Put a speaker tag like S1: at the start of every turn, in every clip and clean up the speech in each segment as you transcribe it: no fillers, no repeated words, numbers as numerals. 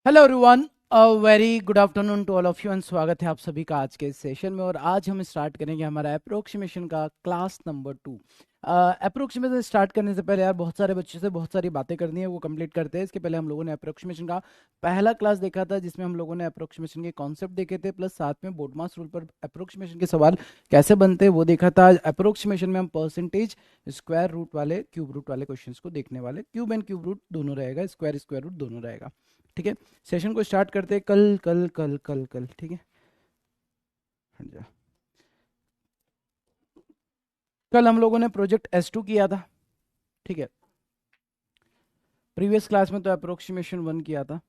S1: Hello everyone, very good afternoon to all of you and स्वागत है आप सभी का आज के इस सेशन में। और आज हम स्टार्ट करेंगे हमारा अप्रोक्सीमेशन का क्लास नंबर 2। अप्रोक्सीमेशन स्टार्ट करने से पहले यार बहुत सारे बच्चों से बहुत सारी बातें करनी है, वो कंप्लीट करते हैं। इसके पहले हम लोगों ने अप्रोक्सीमेशन का पहला क्लास देखा था जिसमें हम लोगों ने अप्रोक्सीमेशन के कॉन्सेप्ट देखे थे, प्लस साथ में बोडमास रूल पर अप्रोक्सीमेशन के सवाल कैसे बनते हैं वो देखा था। अप्रोक्सीमेशन में हम परसेंटेज, स्क्वायर रूट वाले, क्यूब रूट वाले क्वेश्चंस को देखने वाले। क्यूब एंड क्यूब रूट दोनों रहेगा, स्क्वायर रूट दोनों रहेगा। ठीक है, सेशन को स्टार्ट करते हैं। कल कल कल कल कल ठीक है, हट जा। कल हम लोगों ने प्रोजेक्ट S2 किया था। ठीक है, प्रीवियस क्लास में तो अप्रोक्सीमेशन 1 किया था,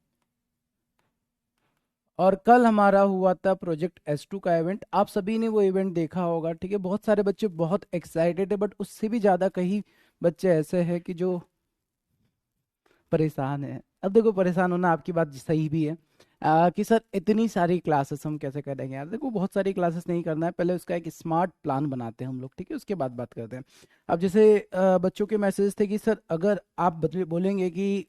S1: और कल हमारा हुआ था प्रोजेक्ट S2 का इवेंट। आप सभी ने वो इवेंट देखा होगा। ठीक है, बहुत सारे बच्चे बहुत एक्साइटेड है, बट उससे भी ज़्यादा कई बच्चे ऐसे हैं कि जो परेशान है। अब देखो, परेशान होना आपकी बात सही भी है, कि सर इतनी सारी क्लासेस हम कैसे करेंगे। यार देखो, बहुत सारी क्लासेस नहीं करना है, पहले उसका एक स्मार्ट प्लान बनाते हैं हम लोग। ठीक है, उसके बाद बात करते हैं। अब जैसे बच्चों के मैसेज थे कि सर अगर आप बोलेंगे कि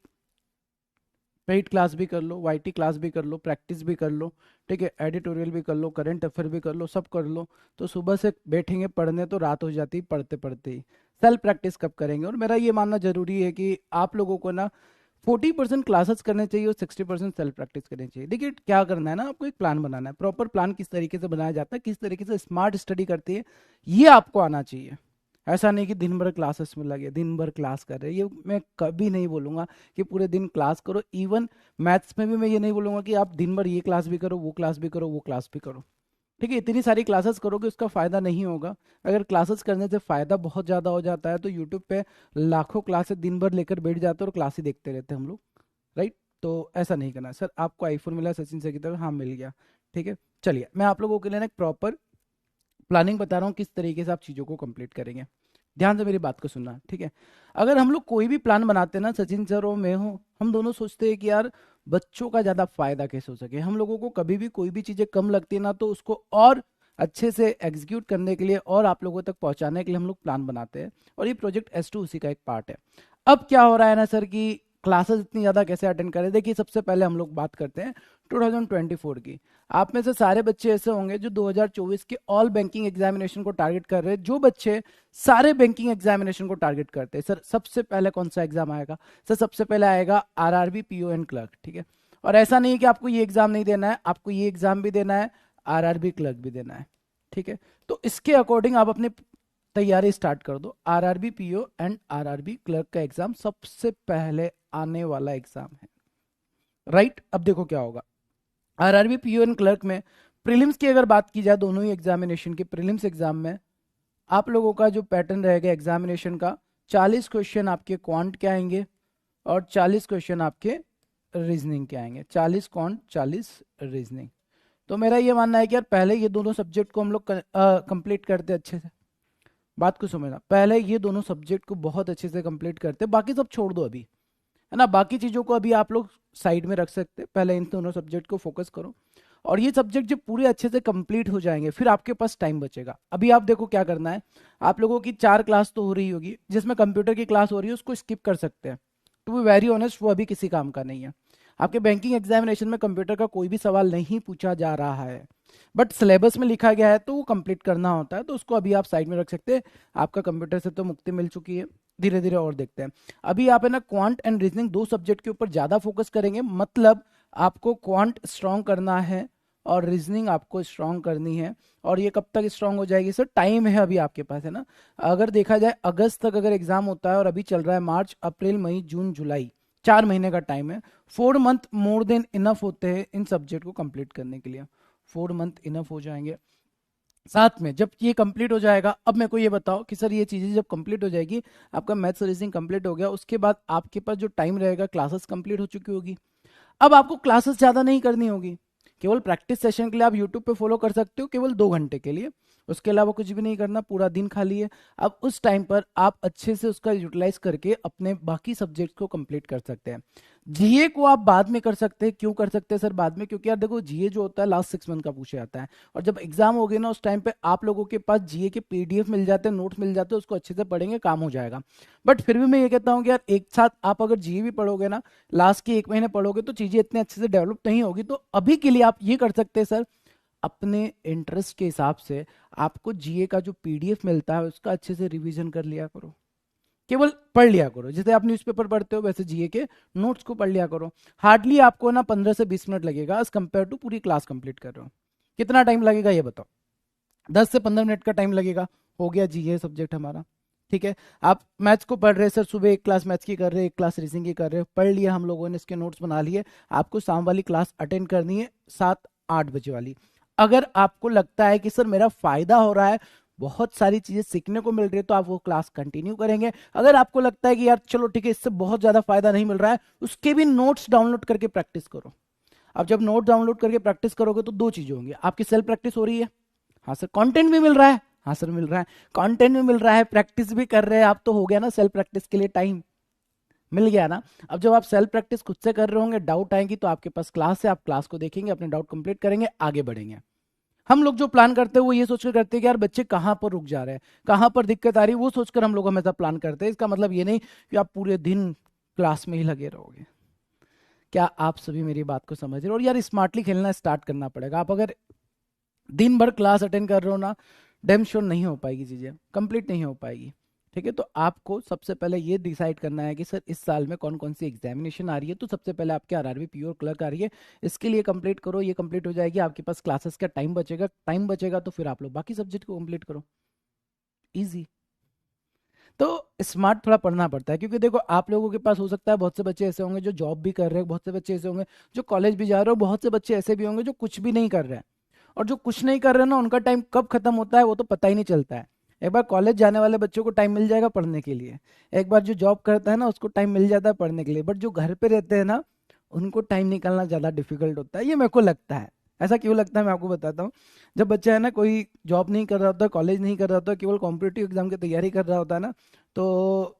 S1: पेड क्लास भी कर लो, वाईटी क्लास भी कर लो, प्रैक्टिस भी कर लो, ठीक है, एडिटोरियल भी कर लो, करंट अफेयर भी कर लो, सब कर लो, तो सुबह से बैठेंगे पढ़ने तो रात हो जाती पढ़ते पढ़ते ही। सेल्फ प्रैक्टिस कब करेंगे? और मेरा ये मानना जरूरी है कि आप लोगों को ना 40% क्लासेस करने चाहिए और 60% सेल्फ प्रैक्टिस करनी चाहिए। देखिए क्या करना है ना, आपको एक प्लान बनाना है। प्रॉपर प्लान किस तरीके से बनाया जाता है, किस तरीके से स्मार्ट स्टडी करती है, ये आपको आना चाहिए। ऐसा नहीं कि दिन भर क्लासेस में लगे, दिन भर क्लास कर रहे हैं। ये मैं कभी नहीं बोलूंगा कि पूरे दिन क्लास करो। इवन मैथ्स में भी मैं ये नहीं बोलूंगा कि आप दिन भर ये क्लास भी करो, वो क्लास भी करो, वो क्लास भी करो। ठीक है, इतनी सारी क्लासेस करोगे उसका फायदा नहीं होगा। अगर क्लासेस करने से फायदा बहुत ज़्यादा हो जाता है तो यूट्यूब पे लाखों क्लासेस दिन भर लेकर बैठ जाते हैं और क्लास ही देखते रहते हैं हम लोग। राइट, तो ऐसा नहीं करना। सर आपको आईफोन मिला सचिन सर की तरह? हाँ मिल गया। ठीक है, चलिए मैं आप लोगों के लिए ना एक प्रॉपर प्लानिंग बता रहा हूँ किस तरीके से आप चीज़ों को कंप्लीट करेंगे। ध्यान से मेरी बात को सुनना, ठीक है। अगर हम लोग कोई भी प्लान बनाते हैं ना, सचिन सर और मैं हूँ, हम दोनों सोचते हैं कि यार बच्चों का ज़्यादा फायदा कैसे हो सके। हम लोगों को कभी भी कोई भी चीज़ें कम लगती है ना, तो उसको और अच्छे से एग्जीक्यूट करने के लिए और आप लोगों तक पहुंचाने के लिए हम लोग प्लान बनाते हैं, और ये प्रोजेक्ट S2 उसी का एक पार्ट है। अब क्या हो रहा है ना सर कि क्लासेस इतनी ज़्यादा कैसे अटेंड करें। देखिए सबसे पहले हम लोग बात करते हैं 2024 की। आप में से सारे बच्चे ऐसे होंगे जो 2024 के ऑल बैंकिंग एग्जामिनेशन को टारगेट कर रहे हैं। जो बच्चे सारे बैंकिंग एग्जामिनेशन को टारगेट करते हैं, सर सबसे पहले कौन सा एग्जाम आएगा? सर सबसे पहले आएगा आरआरबी पीओ एंड क्लर्क। ठीक है, और ऐसा नहीं है कि आपको ये एग्जाम नहीं देना है, आपको ये एग्जाम भी देना है, आरआरबी क्लर्क भी देना है। ठीक है, तो इसके अकॉर्डिंग आप अपने तैयारी स्टार्ट कर दो। RRB PO and RRB clerk का एग्जाम सबसे पहले आने वाला एग्जाम है। राइट, अब देखो क्या होगा। आरआरबी पीओ एंड क्लर्क में प्रीलिम्स की अगर बात की जाए, दोनों ही एग्जामिनेशन के प्रीलिम्स एग्जाम में आप लोगों का जो पैटर्न रहेगा एग्जामिनेशन का, 40 क्वेश्चन आपके क्वांट के आएंगे और 40 क्वेश्चन आपके रीजनिंग के आएंगे। 40 क्वांट, 40 रीजनिंग। तो मेरा ये मानना है कि यार पहले ये दोनों सब्जेक्ट को हम लोग कंप्लीट करते अच्छे से। बात को समझना, पहले ये दोनों सब्जेक्ट को बहुत अच्छे से कंप्लीट करते, बाकी सब छोड़ दो अभी, है ना। बाकी चीज़ों को अभी आप लोग साइड में रख सकते, पहले इन दोनों सब्जेक्ट को फोकस करो। और ये सब्जेक्ट जब पूरे अच्छे से कंप्लीट हो जाएंगे फिर आपके पास टाइम बचेगा। अभी आप देखो क्या करना है। आप लोगों की 4 क्लास तो हो रही होगी, जिसमें कंप्यूटर की क्लास हो रही है उसको स्किप कर सकते हैं। टू बी वेरी ऑनेस्ट, वो अभी किसी काम का नहीं है। आपके बैंकिंग एग्जामिनेशन में कंप्यूटर का कोई भी सवाल नहीं पूछा जा रहा है, बट सिलेबस में लिखा गया है तो वो कंप्लीट करना होता है, तो उसको अभी आप साइड में रख सकते हैं। आपका कंप्यूटर से तो मुक्ति मिल चुकी है, धीरे धीरे और देखते हैं। अभी आप है ना क्वांट एंड रीजनिंग दो सब्जेक्ट के ऊपर ज्यादा फोकस करेंगे। मतलब आपको क्वांट स्ट्रांग करना है और रीजनिंग आपको स्ट्रांग करनी है। और ये कब तक स्ट्रांग हो जाएगी सर? टाइम है अभी आपके पास, है ना। अगर देखा जाए अगस्त तक अगर एग्जाम होता है, और अभी चल रहा है मार्च, अप्रैल, मई, जून, जुलाई, 4 महीने का टाइम है। 4 मंथ मोर देन इनफ होते हैं इन सब्जेक्ट को कंप्लीट करने के लिए। 4 मंथ इनफ हो जाएंगे। साथ में जब ये कंप्लीट हो जाएगा, अब मेरे को ये बताओ कि सर ये चीज़ें जब कंप्लीट हो जाएगी, आपका मैथ्स रीजनिंग कंप्लीट हो गया, उसके बाद आपके पास जो टाइम रहेगा क्लासेस कंप्लीट हो चुकी होगी। अब आपको क्लासेस ज़्यादा नहीं करनी होगी, केवल प्रैक्टिस सेशन के लिए आप यूट्यूब पे फॉलो कर सकते हो, केवल 2 घंटे के लिए। उसके अलावा कुछ भी नहीं करना, पूरा दिन खाली है। अब उस टाइम पर आप अच्छे से उसका यूटिलाइज करके अपने बाकी सब्जेक्ट को कंप्लीट कर सकते हैं। जीए को आप बाद में कर सकते हैं। क्यों कर सकते हैं सर बाद में? क्योंकि यार देखो, जीए जो होता है लास्ट 6 मंथ का पूछा जाता है, और जब एग्जाम हो गए ना उस टाइम पे आप लोगों के पास जीए के पीडीएफ मिल जाते हैं, नोट्स मिल जाते हैं, उसको अच्छे से पढ़ेंगे, काम हो जाएगा। बट फिर भी मैं ये कहता हूँ कि यार एक साथ आप अगर जीए भी पढ़ोगे ना, लास्ट के 1 महीने पढ़ोगे तो चीजें इतने अच्छे से डेवलप नहीं होगी। तो अभी के लिए आप ये कर सकते हैं सर, अपने इंटरेस्ट के हिसाब से आपको जीए का जो पीडीएफ मिलता है उसका अच्छे से रिवीजन कर लिया करो, केवल पढ़ लिया करो। जैसे आप न्यूज़पेपर पढ़ते हो वैसे जीए के नोट्स को पढ़ लिया करो। हार्डली आपको ना 15 से 20 मिनट लगेगा एज कंपेयर टू पूरी क्लास कंप्लीट कर रहे हो। कितना टाइम लगेगा ये बताओ? 10 से 15 मिनट का टाइम लगेगा, हो गया जीए सब्जेक्ट हमारा। ठीक है। आप मैथ्स को पढ़ रहे हैं सर, सुबह एक क्लास मैथ्स की कर रहे हैं, एक क्लास रीजनिंग की कर रहे हो, पढ़ लिया हम लोगों ने, इसके नोट्स बना लिए। आपको शाम वाली क्लास अटेंड करनी है 7-8 बजे वाली। अगर आपको लगता है कि सर मेरा फायदा हो रहा है, बहुत सारी चीजें सीखने को मिल रही है, तो आप वो क्लास कंटिन्यू करेंगे। अगर आपको लगता है कि यार चलो ठीक है, इससे बहुत ज्यादा फायदा नहीं मिल रहा है, उसके भी नोट्स डाउनलोड करके प्रैक्टिस करो। अब जब नोट डाउनलोड करके प्रैक्टिस करोगे तो दो चीजें होंगी, आपकी सेल्फ प्रैक्टिस हो रही है, हाँ सर कंटेंट भी मिल रहा है, हाँ सर मिल रहा है, कंटेंट भी मिल रहा है, प्रैक्टिस भी कर रहे हैं आप, तो हो गया ना सेल्फ प्रैक्टिस के लिए टाइम मिल गया ना। अब जब आप सेल्फ प्रैक्टिस खुद से कर रहे होंगे, डाउट आएंगी तो आपके पास क्लास है, आप क्लास को देखेंगे, अपने डाउट कंप्लीट करेंगे, आगे बढ़ेंगे। हम लोग जो प्लान करते हैं वो ये सोचकर करते हैं कि यार बच्चे कहाँ पर रुक जा रहे हैं, कहाँ पर दिक्कत आ रही है, वो सोचकर हम लोग हमेशा प्लान करते हैं। इसका मतलब ये नहीं कि आप पूरे दिन क्लास में ही लगे रहोगे। क्या आप सभी मेरी बात को समझ रहे हो? और यार स्मार्टली खेलना स्टार्ट करना पड़ेगा। आप अगर दिन भर क्लास अटेंड कर रहे हो ना, डेम श्योर नहीं हो पाएगी, चीज़ें कंप्लीट नहीं हो पाएगी। ठीक है। तो आपको सबसे पहले ये डिसाइड करना है कि सर इस साल में कौन कौन सी एग्जामिनेशन आ रही है। तो सबसे पहले आपके आरआरबी पीओ क्लर्क आ रही है, इसके लिए कंप्लीट करो। ये कंप्लीट हो जाएगी, आपके पास क्लासेस का टाइम बचेगा, तो फिर आप लोग बाकी सब्जेक्ट को कंप्लीट करो। इजी। तो स्मार्ट थोड़ा पढ़ना पड़ता है, क्योंकि देखो आप लोगों के पास हो सकता है बहुत से बच्चे ऐसे होंगे जो जॉब भी कर रहे हैं, बहुत से बच्चे ऐसे होंगे जो कॉलेज भी जा रहे हो, बहुत से बच्चे ऐसे भी होंगे जो कुछ भी नहीं कर रहे हैं। और जो कुछ नहीं कर रहे हैं ना, उनका टाइम कब खत्म होता है वो तो पता ही नहीं चलता है। एक बार कॉलेज जाने वाले बच्चों को टाइम मिल जाएगा पढ़ने के लिए, एक बार जो जॉब करता है ना उसको टाइम मिल जाता है पढ़ने के लिए, बट जो घर पे रहते हैं ना उनको टाइम निकालना ज़्यादा डिफिकल्ट होता है, ये मेरे को लगता है। ऐसा क्यों लगता है मैं आपको बताता हूँ। जब बच्चा है ना कोई जॉब नहीं कर रहा होता, कॉलेज नहीं कर रहा होता, केवल कॉम्पिटिटिव एग्जाम की तैयारी कर रहा होता है ना, तो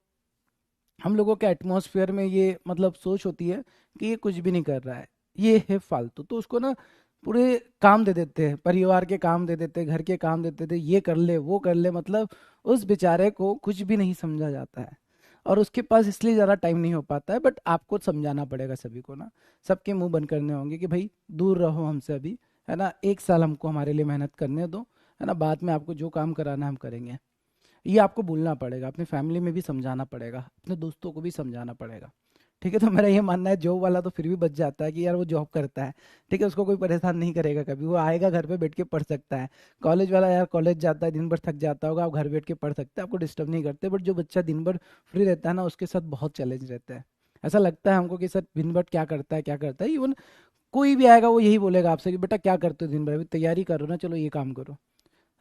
S1: हम लोगों के एटमॉस्फेयर में ये मतलब सोच होती है कि ये कुछ भी नहीं कर रहा है, ये है फालतू। तो उसको ना पूरे काम दे देते हैं, परिवार के काम दे देते हैं, घर के काम दे देते हैं, ये कर ले वो कर ले, मतलब उस बेचारे को कुछ भी नहीं समझा जाता है। और उसके पास इसलिए ज़्यादा टाइम नहीं हो पाता है। बट आपको समझाना पड़ेगा सभी को ना, सबके मुंह बंद करने होंगे कि भाई दूर रहो हमसे अभी, है ना, 1 साल हमको हमारे लिए मेहनत करने दो, है ना, बाद में आपको जो काम कराना है हम करेंगे। ये आपको बोलना पड़ेगा, अपने फैमिली में भी समझाना पड़ेगा, अपने दोस्तों को भी समझाना पड़ेगा। ठीक है। तो मेरा ये मानना है, जॉब वाला तो फिर भी बच जाता है कि यार वो जॉब करता है, ठीक है, उसको कोई परेशान नहीं करेगा कभी, वो आएगा घर पे बैठ के पढ़ सकता है। कॉलेज वाला यार कॉलेज जाता है, दिन भर थक जाता होगा, आप घर बैठ के पढ़ सकते हैं, आपको डिस्टर्ब नहीं करते। बट जो बच्चा दिन भर फ्री रहता है ना, उसके साथ बहुत चैलेंज रहता है। ऐसा लगता है हमको कि सर दिन भर क्या करता है क्या करता है। इवन कोई भी आएगा वो यही बोलेगा आपसे कि बेटा क्या करते हो दिन भर, अभी तैयारी करो ना, चलो ये काम करो।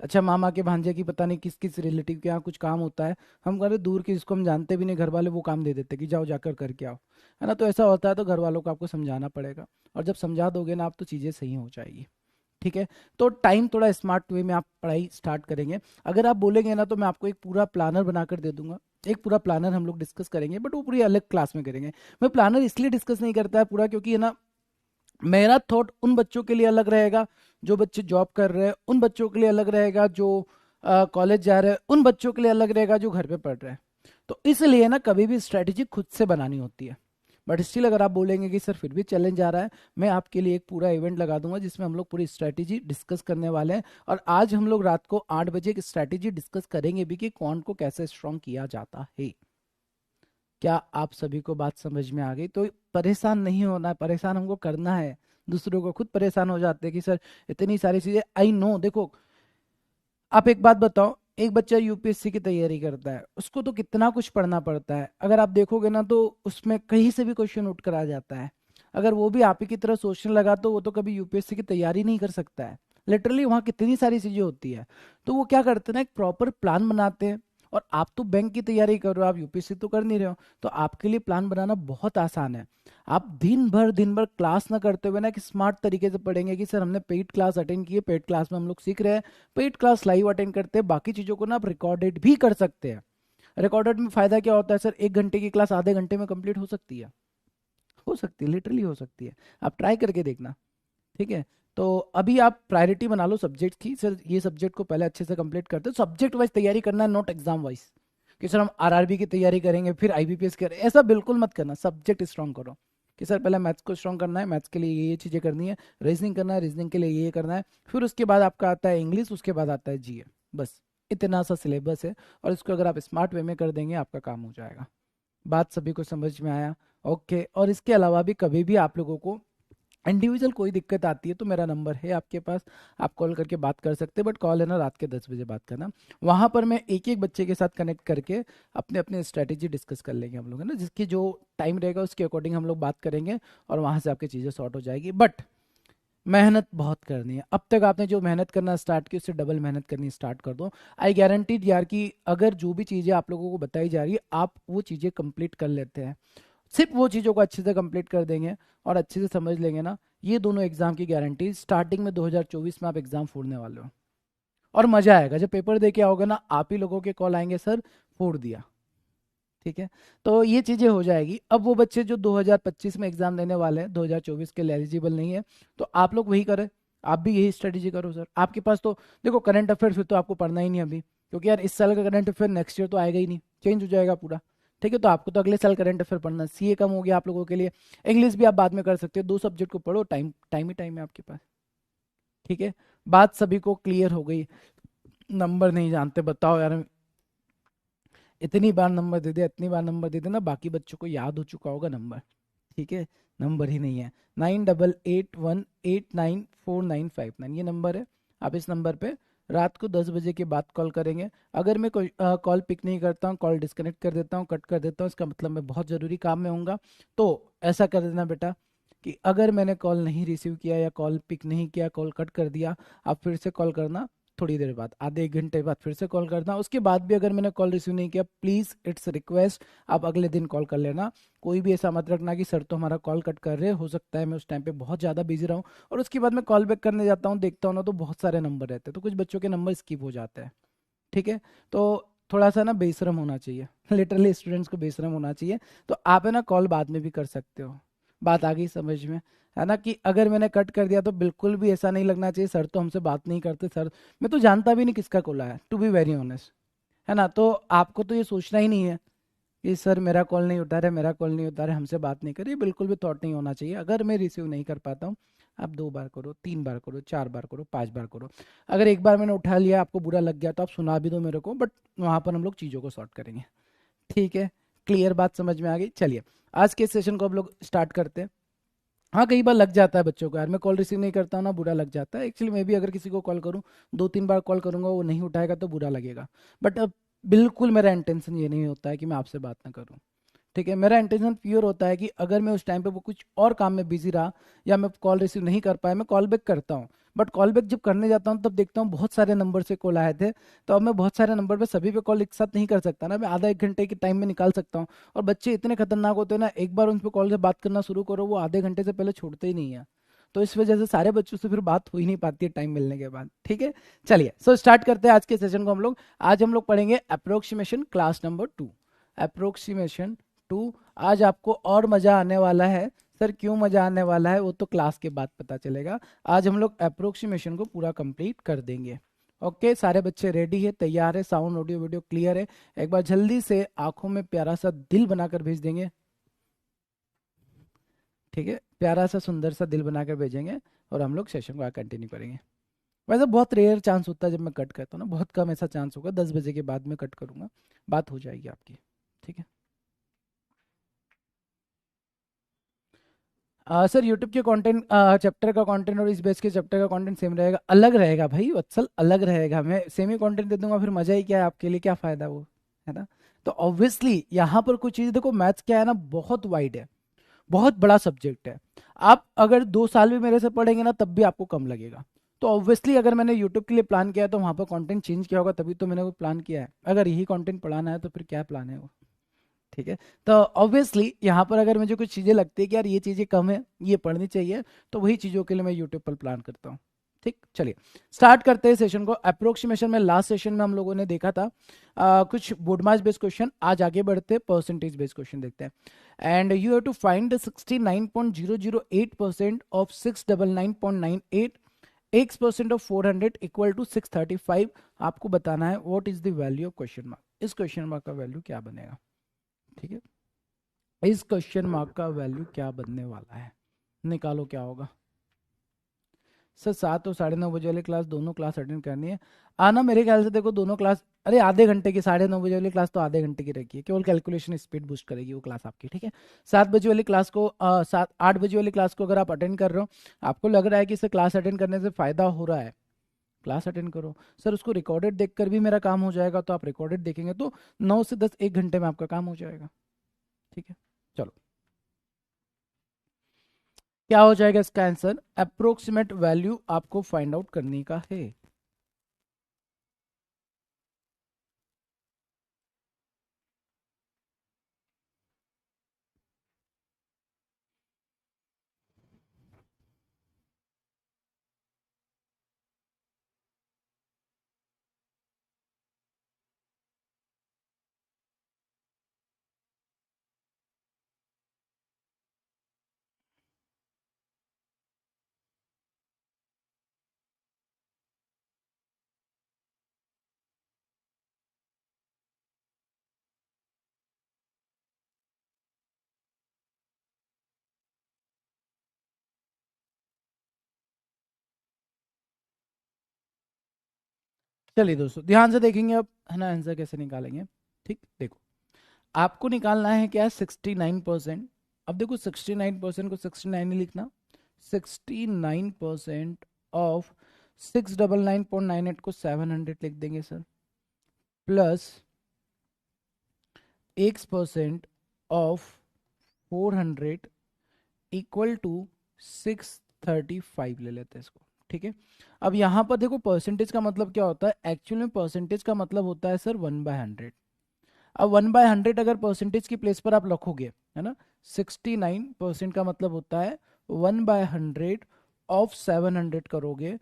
S1: अच्छा मामा के भांजे की पता नहीं किस किस रिलेटिव के यहाँ कुछ काम होता है, हम कह रहे दूर की जिसको हम जानते भी नहीं, घर वाले वो काम दे देते कि जाओ जाकर करके आओ, है ना। तो ऐसा होता है, तो घर वालों को आपको समझाना पड़ेगा, और जब समझा दोगे ना आप तो चीज़ें सही हो जाएगी। ठीक है। तो टाइम थोड़ा स्मार्ट वे में आप पढ़ाई स्टार्ट करेंगे। अगर आप बोलेंगे ना तो मैं आपको एक पूरा प्लानर बनाकर दे दूंगा, एक पूरा प्लानर हम लोग डिस्कस करेंगे, बट वो पूरी अलग क्लास में करेंगे। मैं प्लानर इसलिए डिस्कस नहीं करता है पूरा, क्योंकि है ना मेरा थॉट उन बच्चों के लिए अलग रहेगा जो बच्चे जॉब कर रहे हैं, उन बच्चों के लिए अलग रहेगा जो कॉलेज जा रहे हैं, उन बच्चों के लिए अलग रहेगा जो घर पे पढ़ रहे हैं। तो इसलिए ना कभी भी स्ट्रैटेजी खुद से बनानी होती है। बट स्टिल अगर आप बोलेंगे कि सर फिर भी चैलेंज आ रहा है, मैं आपके लिए एक पूरा इवेंट लगा दूंगा जिसमें हम लोग पूरी स्ट्रैटेजी डिस्कस करने वाले हैं। और आज हम लोग रात को 8 बजे एक स्ट्रैटेजी डिस्कस करेंगे भी कि कौन को कैसे स्ट्रॉन्ग किया जाता है। क्या आप सभी को बात समझ में आ गई? तो परेशान नहीं होना है, परेशान हमको करना है, दूसरों को खुद परेशान हो जाते हैं कि सर इतनी सारी चीजें। आई नो, देखो आप एक बात बताओ, एक बच्चा यूपीएससी की तैयारी करता है, उसको तो कितना कुछ पढ़ना पड़ता है, अगर आप देखोगे ना तो उसमें कहीं से भी क्वेश्चन उठ कर आ जाता है। अगर वो भी आप ही की तरह सोचने लगा तो वो तो कभी यूपीएससी की तैयारी नहीं कर सकता है। लिटरली वहाँ कितनी सारी चीजें होती है। तो वो क्या करते हैं ना, एक प्रॉपर प्लान बनाते हैं, और आप तो बैंक की तैयारी कर रहे हो, आप यूपीएससी तो कर नहीं रहे हो, तो आपके लिए प्लान बनाना बहुत आसान है। आप दिन भर क्लास ना करते हुए ना कि स्मार्ट तरीके से पढ़ेंगे कि सर हमने पेड क्लास अटेंड की है, पेड क्लास में हम लोग सीख रहे हैं, पेड क्लास लाइव अटेंड करते हैं, बाकी चीज़ों को ना आप रिकॉर्डेड भी कर सकते हैं। रिकॉर्डेड में फ़ायदा क्या होता है सर, 1 घंटे की क्लास आधे घंटे में कंप्लीट हो सकती है, हो सकती है, लिटरली हो सकती है। आप ट्राई करके देखना, ठीक है। तो अभी आप प्रायोरिटी बना लो सब्जेक्ट की, सर ये सब्जेक्ट को पहले अच्छे से कंप्लीट करते हैं, सब्जेक्ट वाइज तैयारी करना है, नॉट एग्जाम वाइज कि सर हम आरआरबी की तैयारी करेंगे फिर आईबीपीएस करें, ऐसा बिल्कुल मत करना। सब्जेक्ट स्ट्रांग करो कि सर पहले मैथ्स को स्ट्रांग करना है, मैथ्स के लिए ये चीज़ें करनी है, रीजनिंग करना है, रीजनिंग के लिए ये करना है, फिर उसके बाद आपका आता है इंग्लिश, उसके बाद आता है जीए। बस इतना सा सिलेबस है, और इसको अगर आप स्मार्ट वे में कर देंगे आपका काम हो जाएगा। बात सभी को समझ में आया? ओके। और इसके अलावा भी कभी भी आप लोगों को इंडिविजुअल कोई दिक्कत आती है तो मेरा नंबर है आपके पास, आप कॉल करके बात कर सकते हैं, बट कॉल है ना रात के 10 बजे बात करना। वहाँ पर मैं एक एक बच्चे के साथ कनेक्ट करके अपने अपने स्ट्रैटेजी डिस्कस कर लेंगे हम लोग, है ना, जिसकी जो टाइम रहेगा उसके अकॉर्डिंग हम लोग बात करेंगे, और वहाँ से आपकी चीज़ें सॉर्ट हो जाएगी। बट मेहनत बहुत करनी है, अब तक आपने जो मेहनत करना स्टार्ट की उससे डबल मेहनत करनी स्टार्ट कर दो। आई गारंटीड यार कि अगर जो भी चीज़ें आप लोगों को बताई जा रही है आप वो चीज़ें कंप्लीट कर लेते हैं, सिर्फ वो चीज़ों को अच्छे से कंप्लीट कर देंगे और अच्छे से समझ लेंगे ना, ये दोनों एग्जाम की गारंटी स्टार्टिंग में 2024 में आप एग्जाम फोड़ने वाले हो। और मजा आएगा जब पेपर दे के आओगे ना, आप ही लोगों के कॉल आएंगे सर फोड़ दिया, ठीक है। तो ये चीज़ें हो जाएगी। अब वो बच्चे जो 2025 में एग्जाम देने वाले हैं, 2024 के लिए एलिजिबल नहीं है, तो आप लोग वही करें, आप भी यही स्ट्रेटेजी करो सर। आपके पास तो देखो करंट अफेयर्स फिर तो आपको पढ़ना ही नहीं अभी, क्योंकि यार इस साल का करंट अफेयर नेक्स्ट ईयर तो आएगा ही नहीं, चेंज हो जाएगा पूरा, ठीक है। तो आपको तो अगले साल करंट अफेयर पढ़ना, सीए कम हो गया आप लोगों के लिए। इंग्लिश भी आप बाद में कर सकते हो, 2 सब्जेक्ट को पढ़ो, टाइम टाइम ही टाइम है आपके पास, ठीक है। बात सभी को क्लियर हो गई? नंबर नहीं जानते बताओ यार, इतनी बार नंबर दे दिया, इतनी बार नंबर दे देना, बाकी बच्चों को याद हो चुका होगा नंबर, ठीक है। नंबर ही नहीं है, 9881894959 ये नंबर है। आप इस नंबर पे रात को 10 बजे के बाद कॉल करेंगे। अगर मैं कोई कॉल पिक नहीं करता हूँ, कॉल डिस्कनेक्ट कर देता हूँ, कट कर देता हूँ, इसका मतलब मैं बहुत ज़रूरी काम में हूँगा। तो ऐसा कर देना बेटा कि अगर मैंने कॉल नहीं रिसीव किया या कॉल पिक नहीं किया, कॉल कट कर दिया, आप फिर से कॉल करना, थोड़ी देर बाद, आधे 1 घंटे बाद फिर से कॉल करना। उसके बाद भी अगर मैंने कॉल रिसीव नहीं किया, प्लीज़ इट्स रिक्वेस्ट, आप अगले दिन कॉल कर लेना। कोई भी ऐसा मत रखना कि सर तो हमारा कॉल कट कर रहे हैं, हो सकता है मैं उस टाइम पे बहुत ज़्यादा बिजी रहूँ, और उसके बाद मैं कॉल बैक करने जाता हूँ, देखता हूँ ना तो बहुत सारे नंबर रहते हैं, तो कुछ बच्चों के नंबर स्किप हो जाते हैं, ठीक है। तो थोड़ा सा ना बेशरम होना चाहिए लिटरली स्टूडेंट्स को बेशरम होना चाहिए। तो आप है ना कॉल बाद में भी कर सकते हो। बात आ गई समझ में, है ना, कि अगर मैंने कट कर दिया तो बिल्कुल भी ऐसा नहीं लगना चाहिए सर तो हमसे बात नहीं करते, सर मैं तो जानता भी नहीं किसका कॉल आया, टू बी वेरी ऑनेस्ट, है ना। तो आपको तो ये सोचना ही नहीं है कि सर मेरा कॉल नहीं उठा रहे, मेरा कॉल नहीं उठा रहे, हमसे बात नहीं करिए, बिल्कुल भी थॉट नहीं होना चाहिए। अगर मैं रिसीव नहीं कर पाता हूँ, आप 2 बार करो, 3 बार करो, 4 बार करो, 5 बार करो। अगर एक बार मैंने उठा लिया आपको बुरा लग गया तो आप सुना भी दो मेरे को, बट वहाँ पर हम लोग चीज़ों को सॉर्ट करेंगे, ठीक है। क्लियर बात समझ में आ गई? चलिए आज के सेशन को हम लोग स्टार्ट करते हैं। हाँ कई बार लग जाता है बच्चों को, यार मैं कॉल रिसीव नहीं करता हूँ ना, बुरा लग जाता है। एक्चुअली मैं भी अगर किसी को कॉल करूँ, 2-3 बार कॉल करूंगा, वो नहीं उठाएगा तो बुरा लगेगा, बट अब बिल्कुल मेरा इंटेंशन ये नहीं होता है कि मैं आपसे बात ना करूँ, ठीक है। मेरा इंटेंशन प्योर होता है कि अगर मैं उस टाइम पे वो कुछ और काम में बिजी रहा या मैं कॉल रिसीव नहीं कर पाया, मैं कॉल बैक करता हूँ। बट कॉल बैक जब करने जाता हूँ तब देखता हूँ बहुत सारे नंबर से कॉल आए थे, तो अब मैं बहुत सारे नंबर पे सभी पे कॉल एक साथ नहीं कर सकता ना, मैं आधा 1 घंटे के टाइम में निकाल सकता हूँ। और बच्चे इतने खतरनाक होते हैं ना, एक बार उन पर कॉल से बात करना शुरू करो वो आधे घंटे से पहले छोड़ते ही नहीं है। तो इस वजह से सारे बच्चों से फिर बात हो ही नहीं पाती है टाइम मिलने के बाद, ठीक है। चलिए सो स्टार्ट करते हैं आज के सेशन को हम लोग। आज हम लोग पढ़ेंगे अप्रोक्सीमेशन क्लास नंबर 2, अप्रोक्सीमेशन 2। आज आपको और मजा आने वाला है। सर क्यों मजा आने वाला है वो तो क्लास के बाद पता चलेगा। आज हम लोग अप्रोक्सीमेशन को पूरा कंप्लीट कर देंगे। ओके सारे बच्चे रेडी है, तैयार है, साउंड ऑडियो वीडियो क्लियर है? एक बार जल्दी से आंखों में प्यारा सा दिल बनाकर भेज देंगे, ठीक है, प्यारा सा सुंदर सा दिल बनाकर भेजेंगे और हम लोग सेशन को कंटिन्यू करेंगे। वैसे बहुत रेयर चांस होता है जब मैं कट करता हूँ ना, बहुत कम ऐसा चांस होगा, 10 बजे के बाद में कट करूंगा, बात हो जाएगी आपकी, ठीक है। सर यूट्यूब के कंटेंट, चैप्टर का कंटेंट और इस बेस के चैप्टर का कंटेंट सेम रहेगा? अलग रहेगा भाई वत्सल, अलग रहेगा। मैं सेम ही कंटेंट दे दूंगा, फिर मजा ही क्या है, आपके लिए क्या फायदा वो, है ना। तो ऑब्वियसली यहाँ पर कुछ चीज़ देखो, मैथ्स क्या है ना, बहुत वाइड है, बहुत बड़ा सब्जेक्ट है। आप अगर 2 साल भी मेरे से पढ़ेंगे ना तब भी आपको कम लगेगा। तो ऑब्वियसली अगर मैंने यूट्यूब के लिए प्लान किया है तो वहाँ पर कंटेंट चेंज किया होगा, तभी तो मैंने वो प्लान किया है। अगर यही कंटेंट पढ़ाना है तो फिर क्या प्लान है वो। ठीक है। तो ऑब्वियसली यहाँ पर अगर मुझे कुछ चीज़ें लगती है कि यार ये चीज़ें कम है, ये पढ़नी चाहिए, तो वही चीज़ों के लिए मैं यूट्यूब पर प्लान करता हूँ। ठीक, चलिए स्टार्ट करते हैं सेशन को। अप्रोक्सीमेशन में लास्ट सेशन में हम लोगों ने देखा था कुछ बोर्ड मार्क्स बेस्ड क्वेश्चन। आज आगे बढ़ते परसेंटेज बेस्ड क्वेश्चन देखते हैं। And you have to find 69.008% of 699.98, x% of 400 equal to 635। आपको बताना है what is the value of question mark. इस क्वेश्चन मार्क का वैल्यू क्या बनेगा? ठीक है, इस क्वेश्चन मार्क का वैल्यू क्या बनने वाला है, निकालो क्या होगा। सर 7 और 9:30 बजे वाली क्लास, दोनों क्लास अटेंड करनी है। आना मेरे ख्याल से देखो दोनों क्लास, अरे आधे घंटे की, 9:30 बजे वाली क्लास तो आधे घंटे की रखी है, केवल कैलकुलेशन स्पीड बूस्ट करेगी वो क्लास आपकी। ठीक है, 7 बजे वाली क्लास को 8 बजे वाली क्लास को अगर आप अटेंड कर रहे हो, आपको लग रहा है कि इससे क्लास अटेंड करने से फायदा हो रहा है, क्लास अटेंड करो। सर उसको रिकॉर्डेड देखकर भी मेरा काम हो जाएगा, तो आप रिकॉर्डेड देखेंगे तो 9 से 10 एक घंटे में आपका काम हो जाएगा। ठीक है, चलो क्या हो जाएगा इसका आंसर? अप्रोक्सीमेट वैल्यू आपको फाइंड आउट करने का है। चलिए दोस्तों ध्यान से देखेंगे अब, है ना, आंसर कैसे निकालेंगे। ठीक, देखो आपको निकालना है क्या, 69%। अब देखो 69% को 69 नहीं लिखना, 69% ऑफ 699.98 को 700 लिख देंगे sir, plus x% of 400 equal to 635 ले लेते हैं इसको। ठीक है, अब यहाँ पर देखो परसेंटेज का मतलब क्या होता है, एक्चुअल में परसेंटेज का मतलब होता है सर 1/100। अब 1/100 अगर परसेंटेज की प्लेस पर आप रखोगे, है ना, 69% का मतलब होता है 1/100 ऑफ 700 करोगे,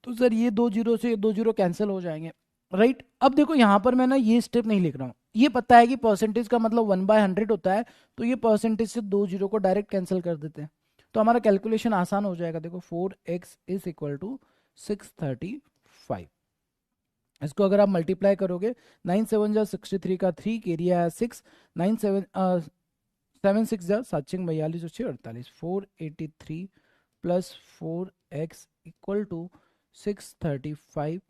S1: तो सर ये 2 जीरो से ये 2 जीरो कैंसिल हो जाएंगे। राइट, अब देखो यहाँ पर मैं ना ये स्टेप नहीं लिख रहा हूँ, ये पता है कि परसेंटेज का मतलब 1/100 होता है, तो ये परसेंटेज से 2 जीरो को डायरेक्ट कैंसिल कर देते हैं, तो हमारा कैलकुलेशन आसान हो जाएगा। देखो 4x इज इक्वल टू 635। इसको अगर आप मल्टीप्लाई करोगे, 9 7 जा 63 का 3 एरिया है 6, 7 जा 7 6 42 और 6 48, 483 plus 4x equal to 635।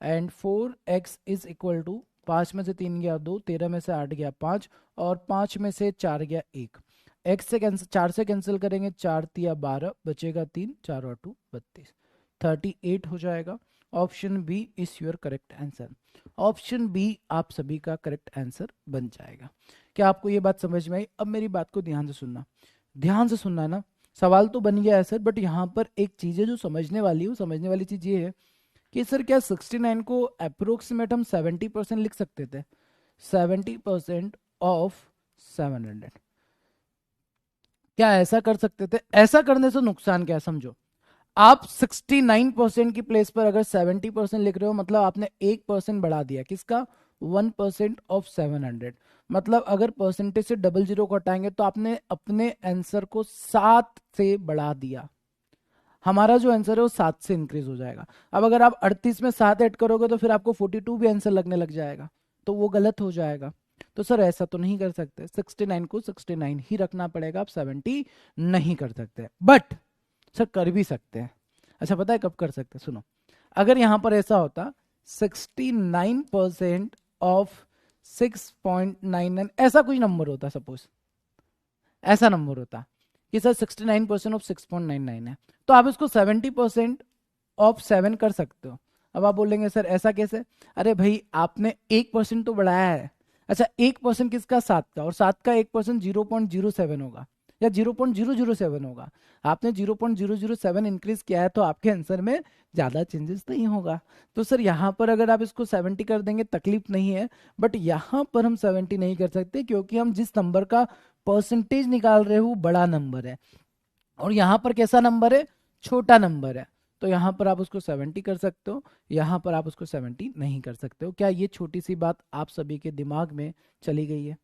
S1: And 4x is equal to 5 में से 3 गया 2, 13 में से 8 गया 5, और 5 में से 4 गया 1। x से कैंसिल, 4 से कैंसिल करेंगे, 4 तिया 12 बचेगा 3, 4 और 2 32, 38 हो जाएगा। Option B is your correct answer. Option B आप सभी का करेक्ट आंसर बन जाएगा। क्या आपको ये बात समझ में आई? अब मेरी बात को ध्यान से सुनना, ध्यान से सुनना है ना। सवाल तो बन गया है सर, बट यहाँ पर एक चीज है जो समझने वाली है, वो समझने वाली चीज ये है कि सर क्या 69 को अप्रोक्सीमेट हम 70% लिख सकते थे? 70% ऑफ 700, क्या ऐसा कर सकते थे? ऐसा करने से नुकसान क्या है समझो। आप 69% की प्लेस पर अगर 70% लिख रहे हो, मतलब आपने 1% बढ़ा दिया, किसका? 1% ऑफ 700। मतलब अगर परसेंटेज से 00 को हटाएंगे तो आपने अपने आंसर को 7 से बढ़ा दिया। हमारा जो आंसर है वो 7 से इंक्रीज हो जाएगा। अब अगर आप 38 में 7 ऐड करोगे तो फिर आपको 42 भी आंसर लगने लग जाएगा, तो वो गलत हो जाएगा। तो सर ऐसा तो नहीं कर सकते, 69 को 69 ही रखना पड़ेगा, आप 70 नहीं कर सकते। बट सर कर भी सकते हैं। अच्छा पता है कब कर सकते हैं? सुनो, अगर यहां पर ऐसा होता 69% ऑफ 6.99, ऐसा कोई नंबर होता, सपोज ऐसा नंबर होता कि सर 69% ऑफ 6.99 है, तो आप इसको 70% ऑफ 7 कर सकते हो। अब आप बोलेंगे सर ऐसा कैसे? अरे भाई आपने 1% तो बढ़ाया है। अच्छा 1% किसका? 7 का, और 7 का 1% 0.07 होगा, या 0.007 होगा। आपने 0.007 इंक्रीज किया है तो आपके आंसर में ज़्यादा चेंजेस नहीं होगा। तो सर यहाँ पर अगर आप इसको 70 कर देंगे तकलीफ नहीं है, बट यहाँ पर हम 70 नहीं कर सकते क्योंकि हम जिस नंबर का परसेंटेज निकाल रहे हैं वो बड़ा नंबर है और यहाँ पर कैसा नंबर है, छोटा नंबर है। तो यहाँ पर आप उसको 70 कर सकते हो, यहाँ पर आप उसको 70 नहीं कर सकते हो। क्या ये छोटी सी बात आप सभी के दिमाग में चली गई है?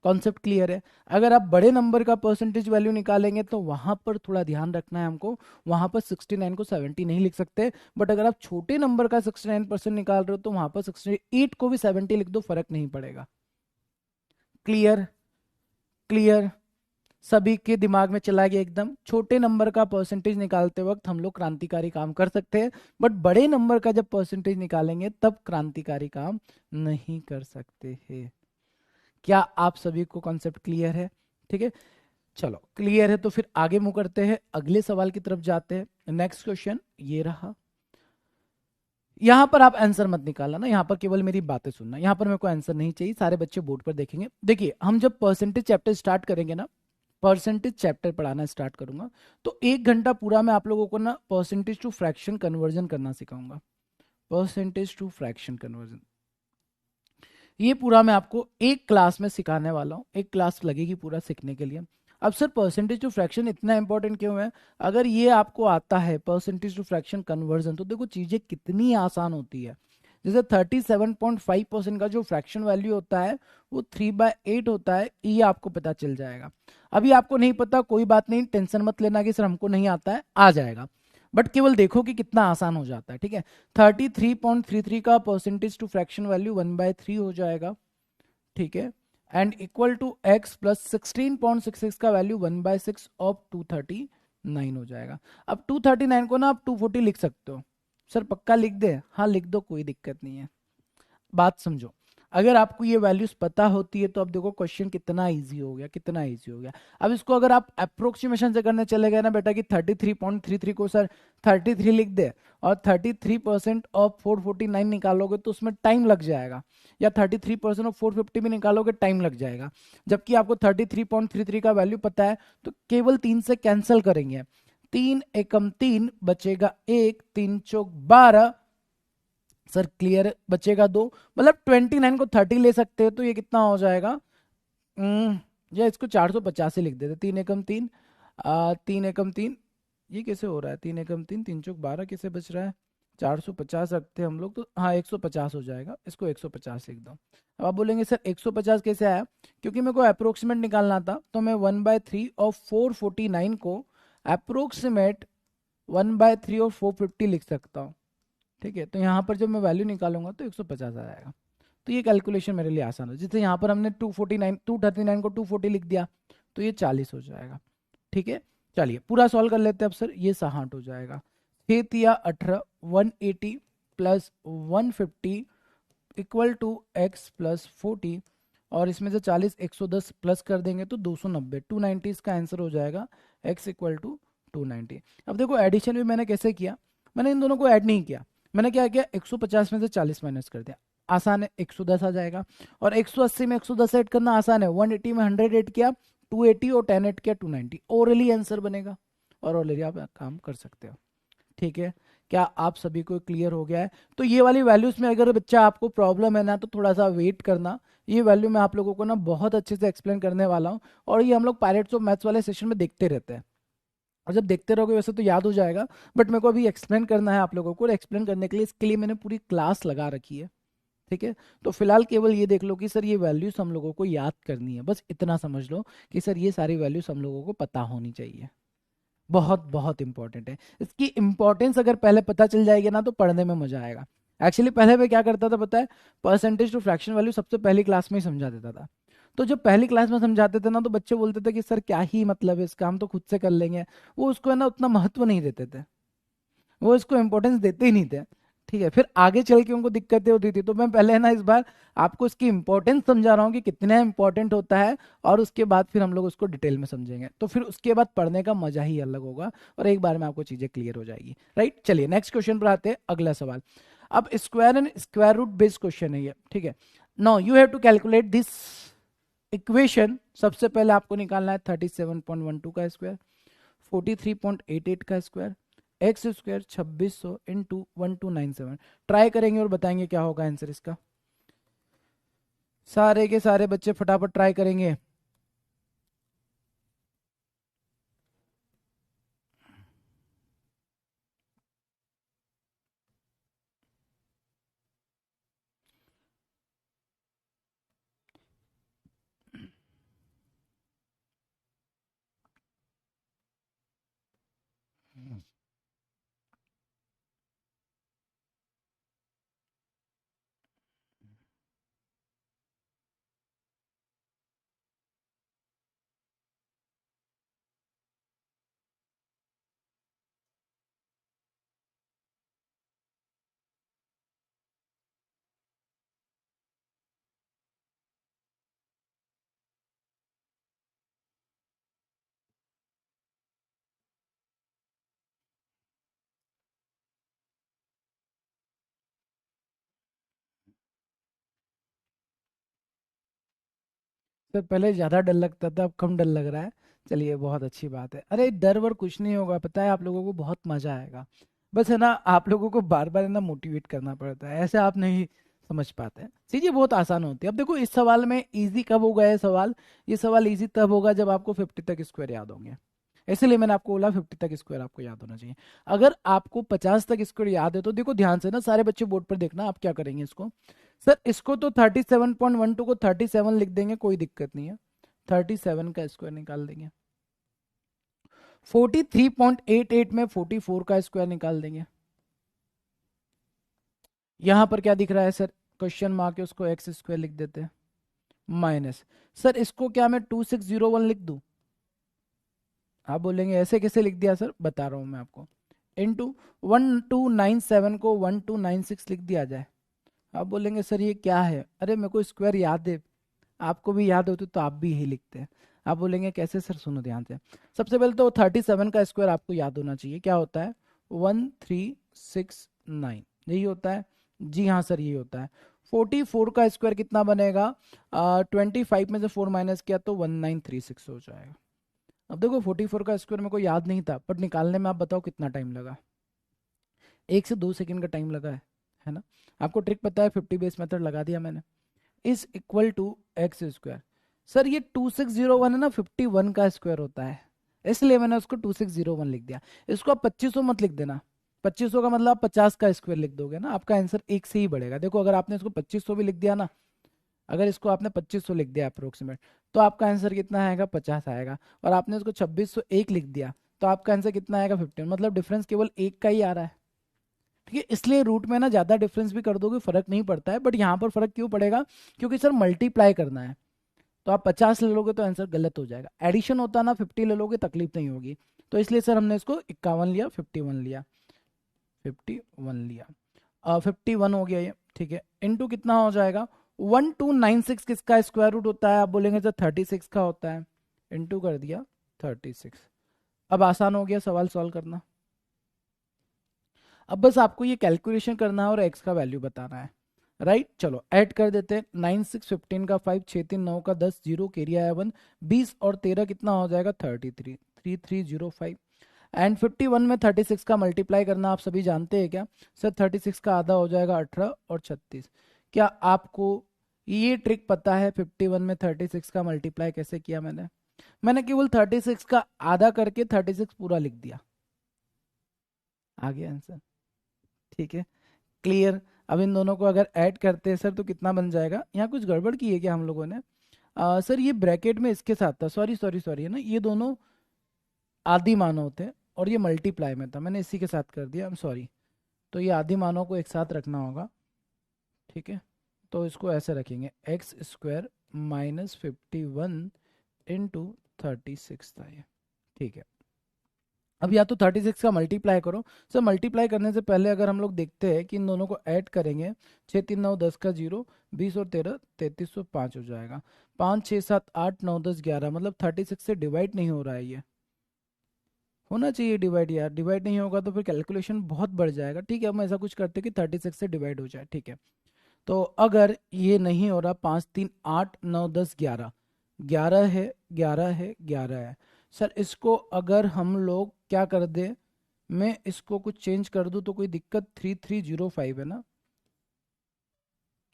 S1: कॉन्सेप्ट क्लियर है? अगर आप बड़े नंबर का परसेंटेज वैल्यू निकालेंगे तो वहां पर थोड़ा ध्यान रखना है हमको, वहां पर 69 को 70 नहीं लिख सकते, बट अगर आप छोटे नंबर का 69% निकाल रहे हो तो वहां पर 68 को भी 70 लिख दो, फर्क नहीं पड़ेगा। क्लियर? क्लियर? सभी के दिमाग में चला गया एकदम? छोटे नंबर का परसेंटेज निकालते वक्त हम लोग क्रांतिकारी काम कर सकते हैं, बट बड़े नंबर का जब परसेंटेज निकालेंगे तब क्रांतिकारी काम नहीं कर सकते हैं। क्या आप सभी को कॉन्सेप्ट क्लियर है? ठीक है, चलो क्लियर है तो फिर आगे मूव करते हैं, अगले सवाल की तरफ जाते हैं। नेक्स्ट क्वेश्चन ये रहा। यहां पर आप आंसर मत निकालना ना, यहां पर केवल मेरी बातें सुनना, यहां पर मेरे को आंसर नहीं चाहिए, सारे बच्चे बोर्ड पर देखेंगे। देखिए हम जब परसेंटेज चैप्टर स्टार्ट करेंगे ना, परसेंटेज चैप्टर पढ़ाना स्टार्ट करूंगा तो 1 घंटा पूरा मैं आप लोगों को ना परसेंटेज टू फ्रैक्शन कन्वर्जन करना सिखाऊंगा। परसेंटेज टू फ्रैक्शन कन्वर्जन ये पूरा मैं आपको एक क्लास में सिखाने वाला हूँ, एक क्लास लगेगी पूरा सीखने के लिए। अब सर परसेंटेज टू फ्रैक्शन इतना इंपॉर्टेंट क्यों है? अगर ये आपको आता है परसेंटेज टू फ्रैक्शन कन्वर्जन तो देखो चीजें कितनी आसान होती है। जैसे 37.5% का जो फ्रैक्शन वैल्यू होता है वो 3/8 होता है, ये आपको पता चल जाएगा। अभी आपको नहीं पता, कोई बात नहीं, टेंशन मत लेना कि सर हमको नहीं आता है, आ जाएगा, बट केवल देखो कि कितना आसान हो जाता है। ठीक है, 33.33 का परसेंटेज टू फ्रैक्शन वैल्यू 1/3 हो जाएगा। ठीक है, and equal to x plus 16.66 का वैल्यू 1/6 ऑफ 239 हो जाएगा। अब 239 को ना आप 240 लिख सकते हो। सर पक्का लिख दे? हाँ लिख दो, कोई दिक्कत नहीं है। बात समझो, अगर आपको ये वैल्यूज पता होती है तो अब देखो क्वेश्चन कितना इजी हो गया, कितना इजी हो गया। अब इसको अगर आप अप्रोक्सीमेशन से करने चले गए ना बेटा कि 33.33 को सर 33 लिख दे और 33% ऑफ 449 निकालोगे तो उसमें टाइम लग जाएगा, या 33% ऑफ 450 भी निकालोगे टाइम लग जाएगा। जबकि आपको 33.33 का वैल्यू पता है तो केवल 3 से कैंसिल करेंगे, 3 एकम 3 बचेगा 1, 3 चौक 12, सर क्लियर, बचेगा 2, मतलब 29 को 30 ले सकते हैं तो ये कितना हो जाएगा, या इसको 450 से लिख देते, 3 एकम 3, 3 एकम 3, ये कैसे हो रहा है, 3 एकम 3, 3 चौक 12 कैसे बच रहा है, 450 रखते हैं हम लोग तो हाँ 150 हो जाएगा, इसको 150 लिख दो। अब आप बोलेंगे सर 150 कैसे आया, क्योंकि मेरे को अप्रोक्सीमेट निकालना था तो मैं 1/3 ऑफ 449 को अप्रोक्सीमेट 1/3 ऑफ 450 लिख सकता हूँ। ठीक है, तो यहाँ पर जब मैं वैल्यू निकालूंगा तो 150 आ जाएगा। तो ये कैलकुलेशन मेरे लिए आसान है। जैसे यहाँ पर हमने 239 को 240 लिख दिया तो ये 40 हो जाएगा। ठीक है, चलिए पूरा सॉल्व कर लेते हैं अब सर। ये 60 हो जाएगा, 6 या 18, 180 plus 150 equal to x plus 40, और इसमें से 40 110 प्लस कर देंगे तो 290, 290 इसका आंसर हो जाएगा, x इक्वल टू 290। अब देखो एडिशन भी मैंने कैसे किया, मैंने इन दोनों को ऐड नहीं किया, मैंने क्या किया 150 में से 40 माइनस कर दिया, आसान है, 110 आ जाएगा। और 180 में 110 ऐड करना आसान है, 180 में 100 ऐड किया 280 और 10 ऐड किया 290, ओरली आंसर बनेगा और ओरली आप काम कर सकते हो। ठीक है, क्या आप सभी को क्लियर हो गया है? तो ये वाली वैल्यूज में अगर बच्चा आपको प्रॉब्लम है ना तो थोड़ा सा वेट करना, ये वैल्यू मैं आप लोगों को ना बहुत अच्छे से एक्सप्लेन करने वाला हूँ, और ये हम लोग पायरेट्स ऑफ मैथ्स वाले सेशन में देखते रहते हैं, और जब देखते रहोगे वैसे तो याद हो जाएगा, बट मेरे को अभी एक्सप्लेन करना है आप लोगों को, और एक्सप्लेन करने के लिए इसके लिए मैंने पूरी क्लास लगा रखी है। ठीक है, तो फिलहाल केवल ये देख लो कि सर ये वैल्यूज हम लोगों को याद करनी है, बस इतना समझ लो कि सर ये सारी वैल्यूज हम लोगों को पता होनी चाहिए, बहुत बहुत इंपॉर्टेंट है। इसकी इंपॉर्टेंस अगर पहले पता चल जाएगी ना तो पढ़ने में मजा आएगा। एक्चुअली पहले मैं क्या करता था पता है, परसेंटेज टू फ्रैक्शन वैल्यू सबसे पहली क्लास में ही समझा देता था। तो जब पहली क्लास में समझाते थे ना तो बच्चे बोलते थे कि सर क्या ही मतलब है इसका, हम तो खुद से कर लेंगे, वो उसको है ना उतना महत्व नहीं देते थे, वो इसको इंपॉर्टेंस देते ही नहीं थे। ठीक है, फिर आगे चल के उनको दिक्कतें होती थी, तो मैं पहले है ना इस बार आपको इसकी इंपॉर्टेंस समझा रहा हूँ कि कितना इंपॉर्टेंट होता है, और उसके बाद फिर हम लोग उसको डिटेल में समझेंगे, तो फिर उसके बाद पढ़ने का मजा ही अलग होगा और एक बार में आपको चीजें क्लियर हो जाएगी। राइट, चलिए नेक्स्ट क्वेश्चन पर आते हैं, अगला सवाल। अब square and square root based question है ये। ठीक है, now you have to calculate this equation सबसे पहले आपको निकालना है 37.12 का स्क्वायर, 43.88 का square, x square 2600 into 1297। Try करेंगे और बताएंगे क्या होगा आंसर इसका। सारे के सारे बच्चे फटाफट ट्राई करेंगे। सर पहले ज़्यादा डर लगता था, अब कम डर लग रहा है। चलिए बहुत अच्छी बात है। अरे डर वर कुछ नहीं होगा, पता है आप लोगों को बहुत मज़ा आएगा। बस है ना, आप लोगों को बार बार है ना मोटिवेट करना पड़ता है, ऐसे आप नहीं समझ पाते हैं। चीज़ें बहुत आसान होती है। अब देखो इस सवाल में इजी कब होगा ये सवाल, ये सवाल इजी तब होगा जब आपको 50 तक स्क्वायर याद होंगे। इसलिए मैंने आपको बोला 50 तक स्क्वायर आपको याद होना चाहिए। अगर आपको 50 तक स्क्वायर याद है तो देखो ध्यान से ना, सारे बच्चे बोर्ड पर देखना आप क्या करेंगे इसको। सर इसको तो 37.12 को 37 लिख देंगे, कोई दिक्कत नहीं है। 37 का स्क्वायर निकाल देंगे। 43.88 में 44 का स्क्वायर निकाल देंगे। यहां पर क्या दिख रहा है सर, क्वेश्चन मार्क है, उसको एक्स स्क्वायर लिख देते हैं, माइनस। सर इसको क्या मैं 2601 लिख दूं? आप बोलेंगे ऐसे कैसे लिख दिया सर, बता रहा हूं मैं आपको। इंटू 1297 को 1296 लिख दिया जाए। आप बोलेंगे सर ये क्या है, अरे मेरे को स्क्वायर याद है, आपको भी याद होती तो आप भी यही लिखते हैं। आप बोलेंगे कैसे सर, सुनो ध्यान से। सबसे पहले तो 37 का स्क्वायर आपको याद होना चाहिए, क्या होता है 1369, यही होता है। जी हाँ सर यही होता है। 44 का स्क्वायर कितना बनेगा, 25 में से 4 माइनस किया तो 1936 हो जाएगा। अब देखो 44 का स्क्वायर मेरे को याद नहीं था, बट निकालने में आप बताओ कितना टाइम लगा, 1 से 2 सेकंड का टाइम लगा है ना। आपको ट्रिक पता है, 50 बेस मेथड लगा दिया मैंने। Is equal to x square. Sir ये 2601 है ना, 51 का स्क्वायर होता है, इसलिए मैंने उसको 2601 लिख दिया। इसको आप 2500 मत लिख देना, 2500 का मतलब आप 50 का स्क्वायर लिख दोगे ना, आपका आंसर एक से ही बढ़ेगा। देखो अगर आपने इसको 2500 भी लिख दिया ना, अगर इसको आपने 2500 लिख दिया अप्रोक्सीमेट, तो आपका आंसर कितना आएगा 50 आएगा। और आपने इसको 2601 लिख दिया तो आपका आंसर कितना आएगा 15, मतलब डिफरेंस केवल एक का ही आ रहा है। ठीक है, इसलिए रूट में ना ज़्यादा डिफरेंस भी कर दोगे फर्क नहीं पड़ता है, बट यहाँ पर फर्क क्यों पड़ेगा, क्योंकि सर मल्टीप्लाई करना है। तो आप 50 ले लोगे तो आंसर गलत हो जाएगा, एडिशन होता ना 50 ले लोगे तकलीफ नहीं होगी। तो इसलिए सर हमने इसको 51 लिया, 51 लिया, 51 लिया, 51 हो गया ये। ठीक है, इनटू कितना हो जाएगा 1296, किसका स्क्वायर रूट होता है, आप बोलेंगे सर 36 का होता है, इनटू कर दिया 36। अब आसान हो गया सवाल सॉल्व करना। अब बस आपको ये कैलकुलेशन करना है और एक्स का वैल्यू बताना है, राइट। चलो ऐड कर देते हैं, 9 6 15 का 5, 6 3 9 का 10, 0 कैरी आया 1, 20 और 13 कितना हो जाएगा 33, 3305। एंड 51 में 36 का मल्टीप्लाई करना आप सभी जानते हैं क्या सर, 36 का आधा हो जाएगा 18 और 36। क्या आपको ये ट्रिक पता है 51 में 36 का मल्टीप्लाई कैसे किया मैंने केवल 36 का आधा करके 36 पूरा लिख दिया, आ गया आंसर। ठीक है, क्लियर। अब इन दोनों को अगर ऐड करते हैं सर तो कितना बन जाएगा, यहाँ कुछ गड़बड़ की है क्या हम लोगों ने, सर ये ब्रैकेट में इसके साथ था, सॉरी सॉरी सॉरी, है ना, ये दोनों आदि मानव थे और ये मल्टीप्लाई में था, मैंने इसी के साथ कर दिया, आई एम सॉरी। तो ये आदि मानव को एक साथ रखना होगा। ठीक है, तो इसको ऐसे रखेंगे, एक्स स्क्वायर माइनस 51 इंटू 36 था ये। ठीक है, अब या तो 36 का मल्टीप्लाई करो। सर मल्टीप्लाई करने से पहले अगर हम लोग देखते हैं कि इन दोनों को ऐड करेंगे, 6 3 9 10 का 0, 20 और 13 3305 हो जाएगा। 5 6 7 8 9 10 11, मतलब 36 से डिवाइड नहीं हो रहा है ये, होना चाहिए डिवाइड यार, डिवाइड नहीं होगा तो फिर कैलकुलेशन बहुत बढ़ जाएगा। ठीक है, हम ऐसा कुछ करते हैं कि 36 से डिवाइड हो जाए। ठीक है, तो अगर ये नहीं हो रहा, 5 3 8 9 10 11, 11 है, 11 है, 11 है। सर इसको अगर हम लोग क्या कर दे, मैं इसको कुछ चेंज कर दूं तो कोई दिक्कत, 3305 है ना,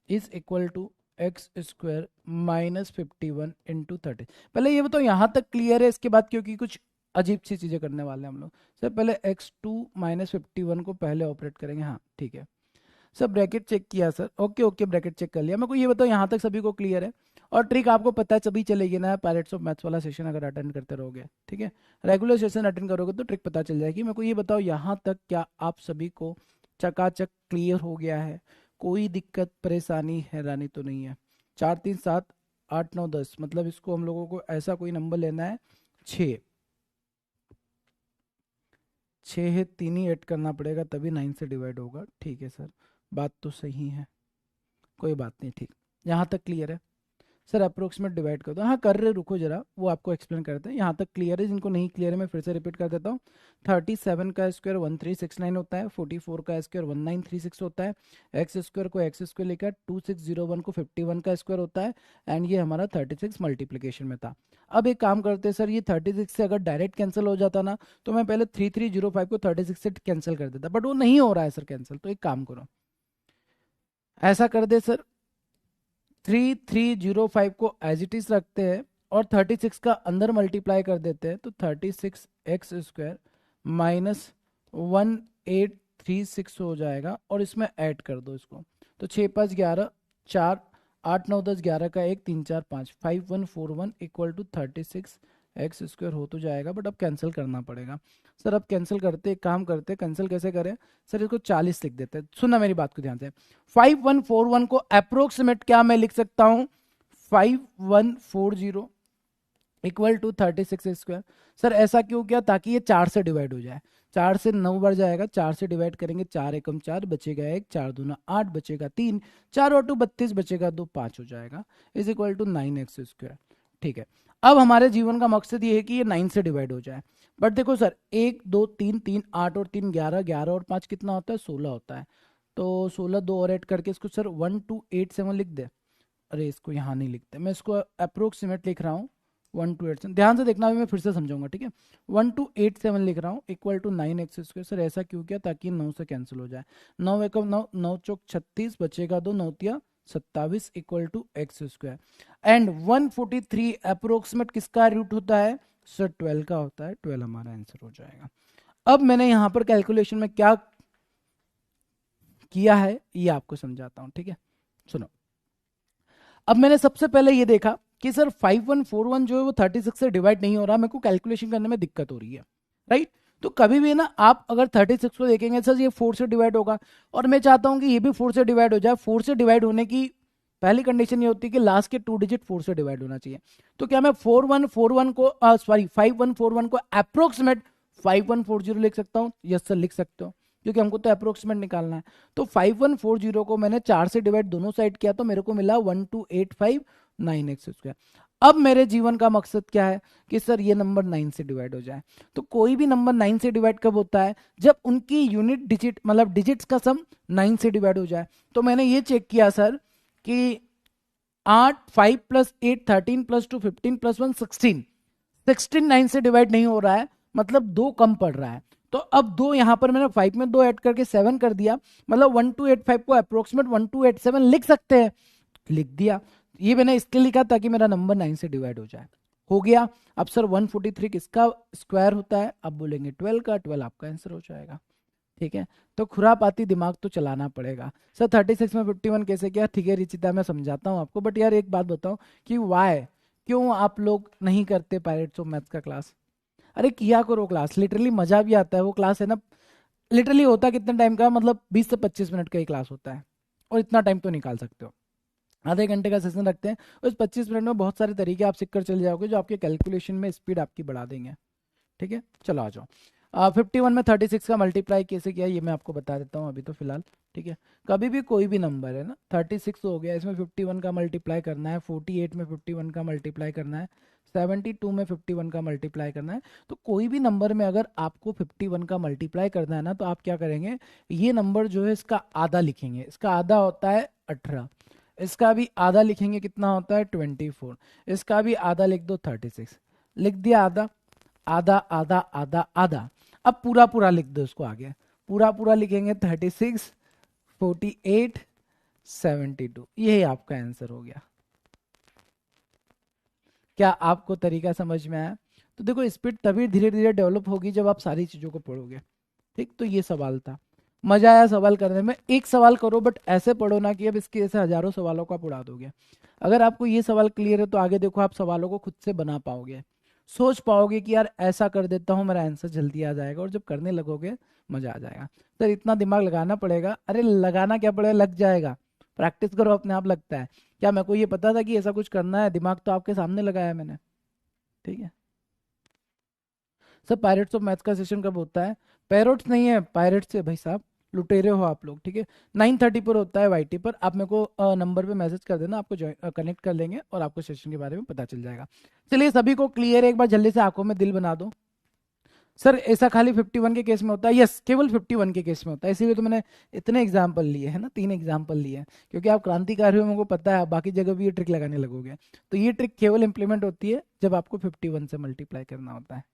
S1: is equal to x square minus 51 into 30। पहले ये बताओ यहाँ तक क्लियर है, इसके बाद क्योंकि कुछ अजीब सी चीजें करने वाले हैं हम लोग। सर पहले x2 माइनस 51 को पहले ऑपरेट करेंगे, हाँ ठीक है। सर ब्रैकेट चेक किया sir, okay okay bracket check कर लिया। मेरे को ये बताओ यहाँ तक सभी को क्लियर है? और ट्रिक आपको पता है तभी चलेगी ना, पायरेट्स ऑफ मैथ्स वाला सेशन अगर अटेंड करते रहोगे, ठीक है, रेगुलर सेशन अटेंड करोगे तो ट्रिक पता चल जाएगी। मेरे को ये बताओ यहाँ तक क्या आप सभी को चकाचक क्लियर हो गया है? कोई दिक्कत परेशानी हैरानी तो नहीं है? 4 3 7 8 9 10, मतलब इसको हम लोगों को ऐसा कोई नंबर लेना है 6, 6 है, 3 ही ऐड करना पड़ेगा तभी 9 से डिवाइड होगा, ठीक है सर, बात तो सही है, कोई बात नहीं, ठीक। यहाँ तक क्लियर है? सर अप्रोक्सीमेट डिवाइड कर दो, हाँ कर रहे, रुको जरा वो आपको एक्सप्लेन करते हैं। यहाँ तक क्लियर है? जिनको नहीं क्लियर है मैं फिर से रिपीट कर देता हूँ। 37 का स्क्वायर 1369 होता है, 44 का स्क्वायर 1936 होता है, एक्स स्क्वायर को एक्स स्क्वायर लिखा, 2601 को 51 का स्क्वायर होता है, एंड ये हमारा 36 मल्टीप्लीकेशन में था। अब एक काम करते हैं सर, ये 36 से अगर डायरेक्ट कैंसिल हो जाता ना तो मैं पहले 3305 को 36 से कैंसिल कर देता, बट वो नहीं हो रहा है सर कैंसिल। तो एक काम करो, ऐसा कर दे सर, 3305 को एज इट इज रखते हैं और 36 का अंदर मल्टीप्लाई कर देते हैं, तो 36 एक्स स्क्वायर माइनस 1836 हो जाएगा, और इसमें ऐड कर दो इसको, तो 6 5 11, 4 8 9 10 11 का 1 3 4 5, 5141 इक्वल टू 36 एक्स स्क्वायर हो तो जाएगा, बट अब कैंसिल करना पड़ेगा। सर अब कैंसिल करते, एक काम करते, कैंसिल कैसे करें सर, इसको 40 लिख देते हैं, सुनना मेरी बात को ध्यान से। 5141 को अप्रोक्सीमेट क्या मैं लिख सकता हूं, 5140 इक्वल टू 36 स्क्वायर। सर ऐसा क्यों किया, ताकि ये 4 से डिवाइड हो जाए, 4 से 9 बढ़ जाएगा, 4 से डिवाइड करेंगे, 4 एकम 4 बचेगा 1, 4 दूना 8 बचेगा 3, 4 और 2 32 बचेगा 2 5 हो जाएगा, is equal to 9 x square, ठीक है। अब हमारे जीवन का मकसद ये है कि ये 9 से डिवाइड हो जाए, बट देखो सर 1 2 3 3 8 और 3 11, 11 और 5 कितना होता है, 16 होता है, तो 16 2 और ऐड करके इसको सर 1287 लिख दे। अरे इसको यहाँ नहीं लिखते, मैं इसको अप्रोक्सीमेट लिख रहा हूँ 1287, ध्यान से देखना, भी मैं फिर से समझाऊंगा, ठीक है। 1287 लिख रहा हूँ equal to 9 x square. Sir ऐसा क्यों किया, ताकि 9 से कैंसिल हो जाए, 9 एकम 9, 9 चौक 36 बचेगा 2, 9 तिया 27 equal to x square. And 143 approximate किसका रूट होता है सर, 12 का होता है, 12 हमारा आंसर हो जाएगा। अब मैंने यहाँ पर कैलकुलेशन में क्या किया है ये आपको समझाता हूँ, ठीक है, सुनो। अब मैंने सबसे पहले ये देखा कि सर 5141 जो है वो 36 से डिवाइड नहीं हो रहा, मेरे को कैलकुलेशन करने में दिक्कत हो रही है, राइट। तो कभी भी ना आप अगर 36 को देखेंगे सर ये 4 से डिवाइड होगा, और मैं चाहता हूं कि ये भी 4 से डिवाइड हो जाए। 4 से डिवाइड होने की पहली कंडीशन ये होती है कि लास्ट के 2 डिजिट 4 से डिवाइड होना चाहिए। तो क्या मैं 4141 को सॉरी 5141 को अप्रोक्सीमेट 5140 लिख सकता हूँ? यस सर लिख सकते हो, क्योंकि हमको तो अप्रोक्सीमेट निकालना है। तो 5140 को मैंने 4 से डिवाइड दोनों साइड किया तो मेरे को मिला 12859 एक्स स्क्वायर। अब मेरे जीवन का मकसद क्या है कि सर ये नंबर 9 से डिवाइड हो जाए। तो कोई भी नंबर 9 से डिवाइड कब होता है, जब उनकी यूनिट डिजिट मतलब डिजिट्स का सम 9 से डिवाइड हो जाए। तो मैंने ये चेक किया सर कि 8 5 प्लस 8 13 प्लस 2 15 प्लस 1 16, 16 9 से डिवाइड नहीं हो रहा है, मतलब 2 कम पड़ रहा है। तो अब 2 यहां पर मैंने 5 में 2 ऐड करके 7 कर दिया, मतलब 1285 को अप्रोक्सीमेट 1287 लिख सकते हैं, लिख दिया। ये मैंने इसलिए लिखा ताकि मेरा नंबर 9 से डिवाइड हो जाए, हो गया। अब सर 143 किसका स्क्वायर होता है, अब बोलेंगे 12 का, 12 आपका आंसर हो जाएगा, ठीक है। तो खुरापाती दिमाग तो चलाना पड़ेगा। सर 36 में 51 कैसे किया, ठीक है रिचिता मैं समझाता हूँ आपको, बट यार एक बात बताओ कि वाई, क्यों आप लोग नहीं करते पायरेट्स ऑफ मैथ्स का क्लास? अरे किया करो क्लास, लिटरली मजा भी आता है। वो क्लास है ना, लिटरली होता कितने टाइम का, मतलब 20 से 25 मिनट का ही क्लास होता है, और इतना टाइम तो निकाल सकते हो। आधे घंटे का सेशन रखते हैं, उस 25 मिनट में बहुत सारे तरीके आप सीख कर चले जाओगे जो आपके कैलकुलेशन में स्पीड आपकी बढ़ा देंगे, ठीक है। चलो आ जाओ। 51 में 36 का मल्टीप्लाई कैसे किया ये मैं आपको बता देता हूँ अभी तो फिलहाल, ठीक है। कभी भी कोई भी नंबर है ना, 36 हो गया, इसमें 51 का मल्टीप्लाई करना है, 48 में 51 का मल्टीप्लाई करना है, 72 में 51 का मल्टीप्लाई करना है। तो कोई भी नंबर में अगर आपको 51 का मल्टीप्लाई करना है ना, तो आप क्या करेंगे, ये नंबर जो है इसका आधा लिखेंगे, इसका आधा होता है 18, इसका भी आधा लिखेंगे, कितना होता है 24। इसका भी आधा लिख दो 36। लिख दिया आधा, आधा आधा आधा आधा। अब पूरा पूरा लिख दो इसको आगे, पूरा पूरा लिखेंगे 36, 48, 72। यही आपका आंसर हो गया। क्या आपको तरीका समझ में आया? तो देखो स्पीड तभी धीरे धीरे डेवलप होगी जब आप सारी चीजों को पढ़ोगे। ठीक, तो ये सवाल था। मजा आया सवाल करने में? एक सवाल करो बट ऐसे पढ़ो ना कि अब इसके ऐसे हजारों सवालों का आप उड़ा दोगे। अगर आपको ये सवाल क्लियर है तो आगे देखो आप सवालों को खुद से बना पाओगे, सोच पाओगे कि यार ऐसा कर देता हूँ मेरा आंसर जल्दी आ जाएगा, और जब करने लगोगे मजा आ जाएगा। सर इतना दिमाग लगाना पड़ेगा? अरे लगाना क्या पड़ेगा, लग जाएगा। प्रैक्टिस करो अपने आप लगता है। क्या मेरे को ये पता था कि ऐसा कुछ करना है? दिमाग तो आपके सामने लगाया है मैंने। ठीक है। सर पायरेट्स ऑफ मैथ्स का सेशन कब होता है? पैरोट्स नहीं है, पायरेट्स है भाई साहब। लुटेरे हो आप लोग। ठीक है, 9:30 पर होता है वाईटी पर। आप मेरे को नंबर पे मैसेज कर देना, आपको कनेक्ट कर लेंगे और आपको सेशन के बारे में पता चल जाएगा। चलिए सभी को क्लियर है? एक बार जल्दी से आंखों में दिल बना दो। सर ऐसा खाली 51 के केस में होता है? यस, केवल 51 के केस में होता है, इसीलिए तो मैंने इतने एग्जाम्पल लिए हैं ना, 3 एग्जाम्पल लिए हैं, क्योंकि आप क्रांतिकारी हो, मेरे को पता है बाकी जगह भी ये ट्रिक लगाने लगोगे। तो ये ट्रिक केवल इंप्लीमेंट होती है जब आपको 51 से मल्टीप्लाई करना होता है।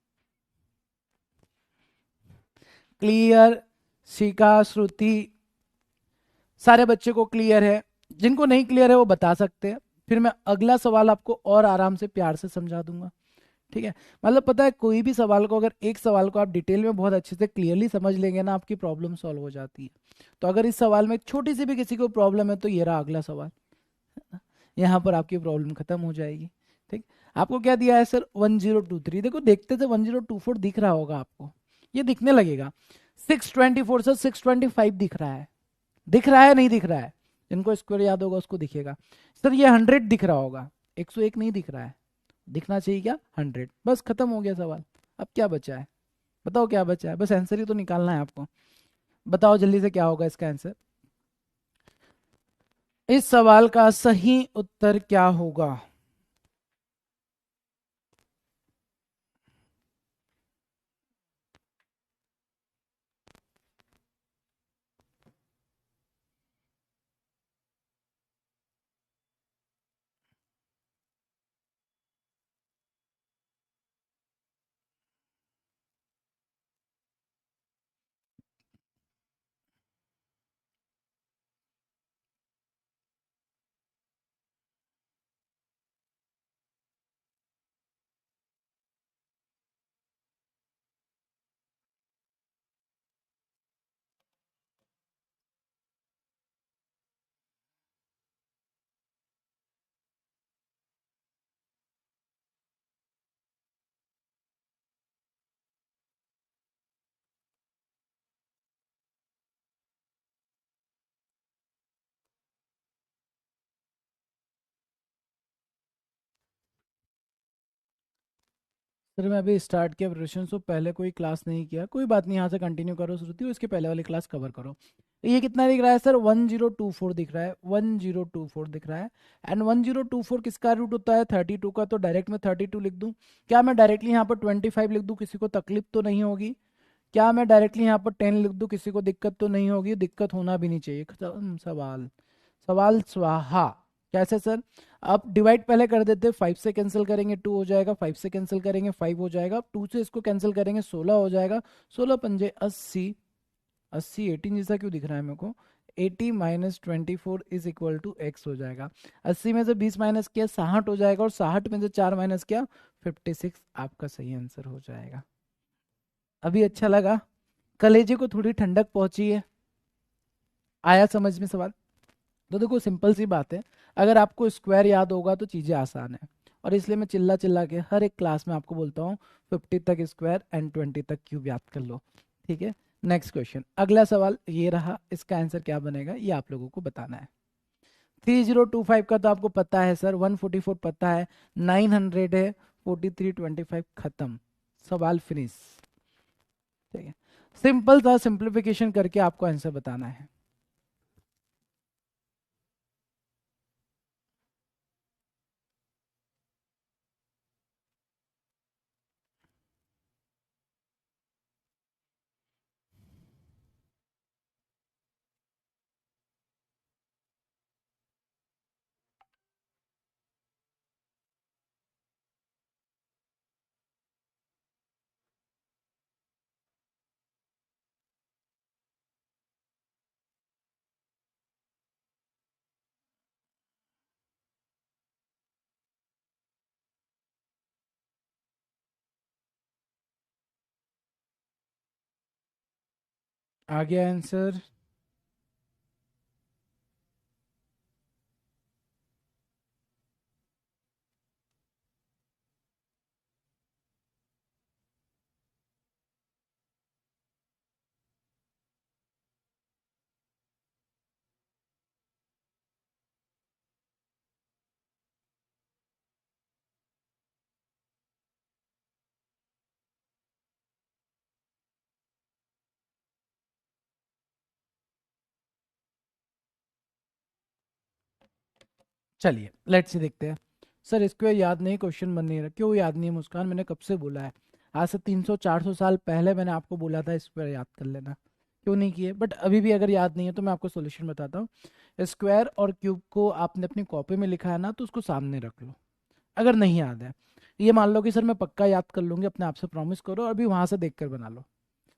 S1: क्लियर? शिका, श्रुति, सारे बच्चे को क्लियर है? जिनको नहीं क्लियर है वो बता सकते हैं, फिर मैं अगला सवाल आपको और आराम से प्यार से समझा दूंगा। ठीक है, मतलब पता है कोई भी सवाल को, अगर एक सवाल को आप डिटेल में बहुत अच्छे से क्लियरली समझ लेंगे ना, आपकी प्रॉब्लम सॉल्व हो जाती है। तो अगर इस सवाल में छोटी सी भी किसी को प्रॉब्लम है तो ये रहा अगला सवाल, यहाँ पर आपकी प्रॉब्लम खत्म हो जाएगी। ठीक, आपको क्या दिया है सर? 1023। देखो देखते थे 1024 दिख रहा होगा आपको, ये दिखने लगेगा। 624 से 625 दिख रहा है, दिख रहा है नहीं दिख रहा है? जिनको स्क्वायर याद होगा उसको दिखेगा। सर ये 100 दिख रहा होगा, 101 नहीं दिख रहा है। दिखना चाहिए क्या? 100। बस खत्म हो गया सवाल। अब क्या बचा है? बताओ क्या बचा है? बस आंसर ही तो निकालना है आपको। बताओ जल्दी से क्या होगा इसका आंसर? इस सवाल का सही उत्तर क्या होगा? सर मैं अभी स्टार्ट किया प्रिपरेशन, सो पहले कोई क्लास नहीं किया। कोई बात नहीं, यहाँ से कंटिन्यू करो श्रुति, इसके पहले वाली क्लास कवर करो। तो ये कितना दिख रहा है सर? 1024 दिख रहा है, 1024 दिख रहा है। एंड 1024 किसका रूट होता है? 32 का। तो डायरेक्ट में 32 लिख दूं? क्या मैं डायरेक्टली यहाँ पर 25 लिख दूं? किसी को तकलीफ तो नहीं होगी? क्या मैं डायरेक्टली यहाँ पर 10 लिख दूं? किसी को दिक्कत तो नहीं होगी? दिक्कत होना भी नहीं चाहिए। खत्म सवाल। सवाल स्वाहा। कैसे सर? आप डिवाइड पहले कर देते, 5 से कैंसिल करेंगे 2 हो जाएगा, 5 से कैंसिल करेंगे 5 हो जाएगा, 2 से इसको कैंसिल करेंगे 16 हो जाएगा। 16 पंजे 80। 80 18 जैसा क्यों दिख रहा है मेरे को? 80 minus 24 is equal to x हो जाएगा। 80 में से 20 माइनस किया 60 हो जाएगा, और 60 में से 4 माइनस किया 56। आपका सही आंसर हो जाएगा। अभी अच्छा लगा? कलेजे को थोड़ी ठंडक पहुंची है? आया समझ में सवाल? तो देखो सिंपल सी बात है, अगर आपको स्क्वायर याद होगा तो चीज़ें आसान है। और इसलिए मैं चिल्ला चिल्ला के हर एक क्लास में आपको बोलता हूँ 50 तक स्क्वायर एंड 20 तक क्यूब याद कर लो। ठीक है, नेक्स्ट क्वेश्चन, अगला सवाल ये रहा। इसका आंसर क्या बनेगा ये आप लोगों को बताना है। 3025 का तो आपको पता है सर, 144 पता है, 900 है, 4325 खत्म, सवाल फिनिश। ठीक है, सिंपल सा सिंप्लीफिकेशन करके आपको आंसर बताना है। आ गया आंसर? चलिए लेट्स सी देखते हैं। सर स्क्वायर याद नहीं, क्वेश्चन बन नहीं रहा। क्यों याद नहीं है मुस्कान? मैंने कब से बोला है? आज से 300-400 साल पहले मैंने आपको बोला था स्क्वायर याद कर लेना। क्यों नहीं किए? बट अभी भी अगर याद नहीं है तो मैं आपको सॉल्यूशन बताता हूँ। स्क्वायर और क्यूब को आपने अपनी कॉपी में लिखा है ना, तो उसको सामने रख लो। अगर नहीं याद है, ये मान लो कि सर मैं पक्का याद कर लूंगी, अपने आप से प्रॉमिस करो, अभी वहां से देख कर बना लो।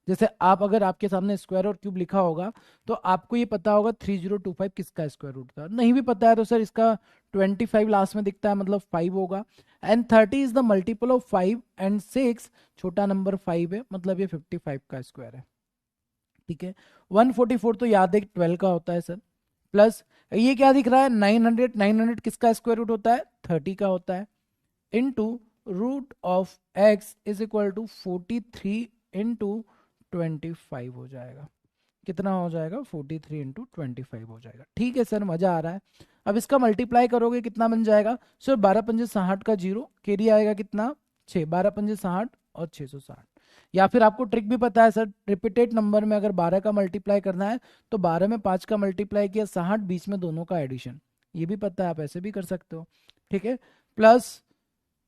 S1: जैसे आप, अगर आपके सामने स्क्वायर और क्यूब लिखा होगा तो आपको ये पता होगा 3025 किसका स्क्वायर रूट था। नहीं भी पता है तो सर इसका 25 लास्ट में दिखता है, मतलब 5 होगा। And 30 is the multiple of 5 and 6 छोटा नंबर 5 है, मतलब ये 55 का स्क्वायर है। ठीक है। 144 तो याद है 12 का होता है सर। प्लस ये क्या दिख रहा है? 900। 900 किसका स्क्वायर रूट होता है? 30 का होता है। Into root of x is equal to 43 into 25 हो जाएगा। कितना हो जाएगा? 43 इंटू 25 हो जाएगा। ठीक है सर, मजा आ रहा है। अब इसका मल्टीप्लाई करोगे कितना बन जाएगा? सर 12 पंजे 60 का जीरो, कैरी आएगा कितना? 6। 12 पंजे 60 और 660। या फिर आपको ट्रिक भी पता है सर, रिपीटेड नंबर में अगर 12 का मल्टीप्लाई करना है तो 12 में 5 का मल्टीप्लाई किया, 60 बीच में दोनों का एडिशन। ये भी पता है, आप ऐसे भी कर सकते हो। ठीक है। प्लस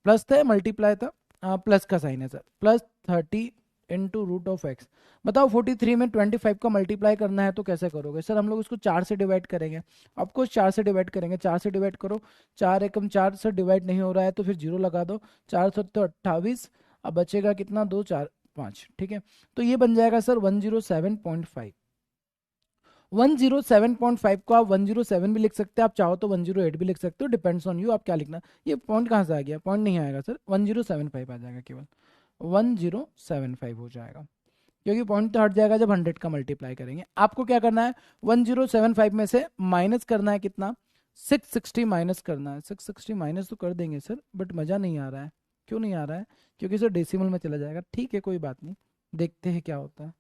S1: प्लस था, मल्टीप्लाई था, प्लस का साइन है sir. Plus 30 into root of x. बताओ 43 में 25 का मल्टीप्लाई करना है तो कैसे करोगे? सर हम लोग इसको 4 से डिवाइड करेंगे। आपको 4 से डिवाइड करेंगे, 4 से डिवाइड करो। 4 एकम 4 से डिवाइड नहीं हो रहा है तो फिर जीरो लगा दो। 4 तो 28। अब बचेगा कितना? 2 4 5। ठीक है। तो ये बन जाएगा सर 107.5। 107.5 को आप 107 भी लिख सकते हैं, आप चाहो तो 108 भी लिख सकते हो, डिपेंड्स ऑन यू आप क्या लिखना। ये पॉइंट कहाँ से आ गया? पॉइंट नहीं आएगा सर, 1075 आ जाएगा, केवल 1075 हो जाएगा। क्योंकि पॉइंट तो हट जाएगा जब 100 का मल्टीप्लाई करेंगे। आपको क्या करना है? 1075 में से माइनस करना है कितना? 660 माइनस करना है। 660 माइनस तो कर देंगे सर, बट मज़ा नहीं आ रहा है। क्यों नहीं आ रहा है? क्योंकि सर डेसिमल में चला जाएगा। ठीक है, कोई बात नहीं, देखते हैं क्या होता है।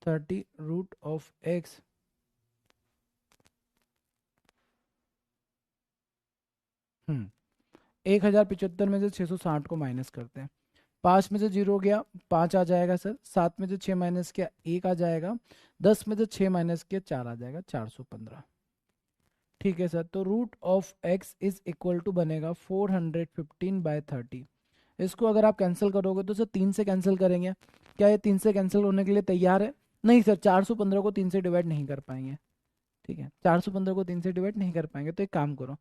S1: 30 रूट ऑफ एक्स। 1075 में से 660 को माइनस करते हैं। 5 में से जीरो गया, 5 आ जाएगा सर। 7 में से 6 माइनस किया, 1 आ जाएगा। 10 में से 6 माइनस किया, 4 आ जाएगा, 415। ठीक है सर, तो root of x is equal to बनेगा 415/30। इसको अगर आप कैंसिल करोगे तो सर 3 से कैंसिल करेंगे। क्या ये 3 से कैंसिल होने के लिए तैयार है? नहीं सर, 415 को 3 से डिवाइड नहीं कर पाएंगे। ठीक है, 415 को 3 से डिवाइड नहीं कर पाएंगे, तो एक काम करो,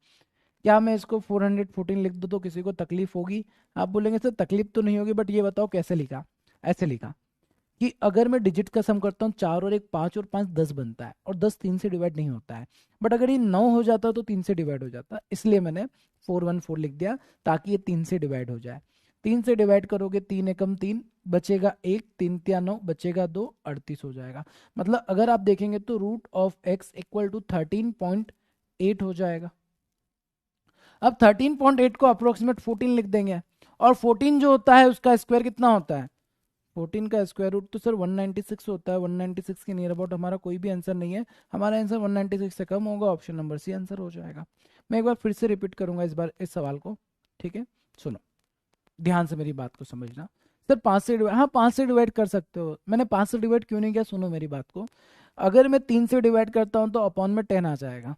S1: क्या मैं इसको 414 लिख दूँ तो किसी को तकलीफ होगी? आप बोलेंगे सर तकलीफ तो नहीं होगी, बट ये बताओ कैसे लिखा? ऐसे लिखा कि अगर मैं डिजिट का सम करता हूँ, 4 और 1 5 और 5 10 बनता है, और 10 3 से डिवाइड नहीं होता है। बट अगर ये 9 हो जाता तो 3 से डिवाइड हो जाता, इसलिए मैंने 414 लिख दिया, ताकि ये 3 से डिवाइड हो जाए। 3 से डिवाइड करोगे, 3 एकम 3 बचेगा 1, 3 तिया 9 बचेगा 2, 38 हो जाएगा। मतलब अगर आप देखेंगे तो root of x equal to 13.8 हो जाएगा। अब 13.8 को अप्रोक्सीमेट 14 लिख देंगे, और 14 जो होता है उसका स्क्वायर कितना होता है? 14 का स्क्वायर रूट तो सर 196 होता है। 196 के नियर अबाउट हमारा कोई भी आंसर नहीं है, हमारा आंसर 196 से कम होगा, ऑप्शन नंबर सी आंसर हो जाएगा। मैं एक बार फिर से रिपीट करूंगा इस बार इस सवाल को। ठीक है, सुनो, ध्यान से मेरी बात को समझना। सर 5 से डिवाइड, हाँ 5 से डिवाइड कर सकते हो। मैंने 5 से डिवाइड क्यों नहीं किया, सुनो मेरी बात को। अगर मैं 3 से डिवाइड करता हूँ तो अपॉन में 10 आ जाएगा,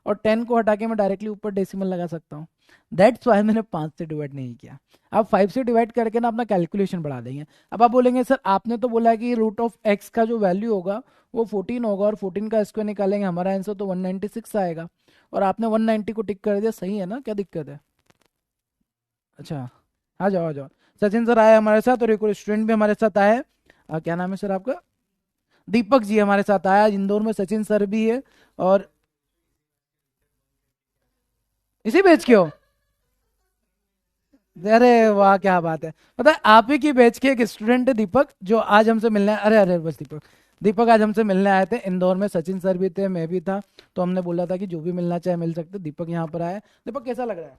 S1: और 10 को हटा के मैं डायरेक्टली ऊपर डेसिमल लगा सकता हूँ। दैट्स वाई मैंने 5 से डिवाइड नहीं किया। आप 5 से डिवाइड करके ना अपना कैलकुलेशन बढ़ा देंगे। अब आप बोलेंगे सर आपने तो बोला कि रूट ऑफ एक्स का जो वैल्यू होगा वो 14 होगा, और 14 का स्क्वायर निकालेंगे, हमारा आंसर तो 196 आएगा। और आपने 190 को टिक कर दिया, सही है ना? क्या दिक्कत है? अच्छा, आ जाओ आ जाओ। सचिन सर आए हमारे साथ, और एक और स्टूडेंट भी हमारे साथ आए हैं। क्या नाम है सर आपका? दीपक जी हमारे साथ आया। इंदौर में सचिन सर भी है, और इसी बैच के हो? अरे वाह, क्या बात है। पता है आप ही की बैच के एक स्टूडेंट है दीपक, जो आज हमसे मिलने आए। अरे अरे बस दीपक, दीपक आज हमसे मिलने आए थे इंदौर में, सचिन सर भी थे, मैं भी था। तो हमने बोला था कि जो भी मिलना चाहे मिल सकते। दीपक यहाँ पर आया। दीपक कैसा लग रहा है?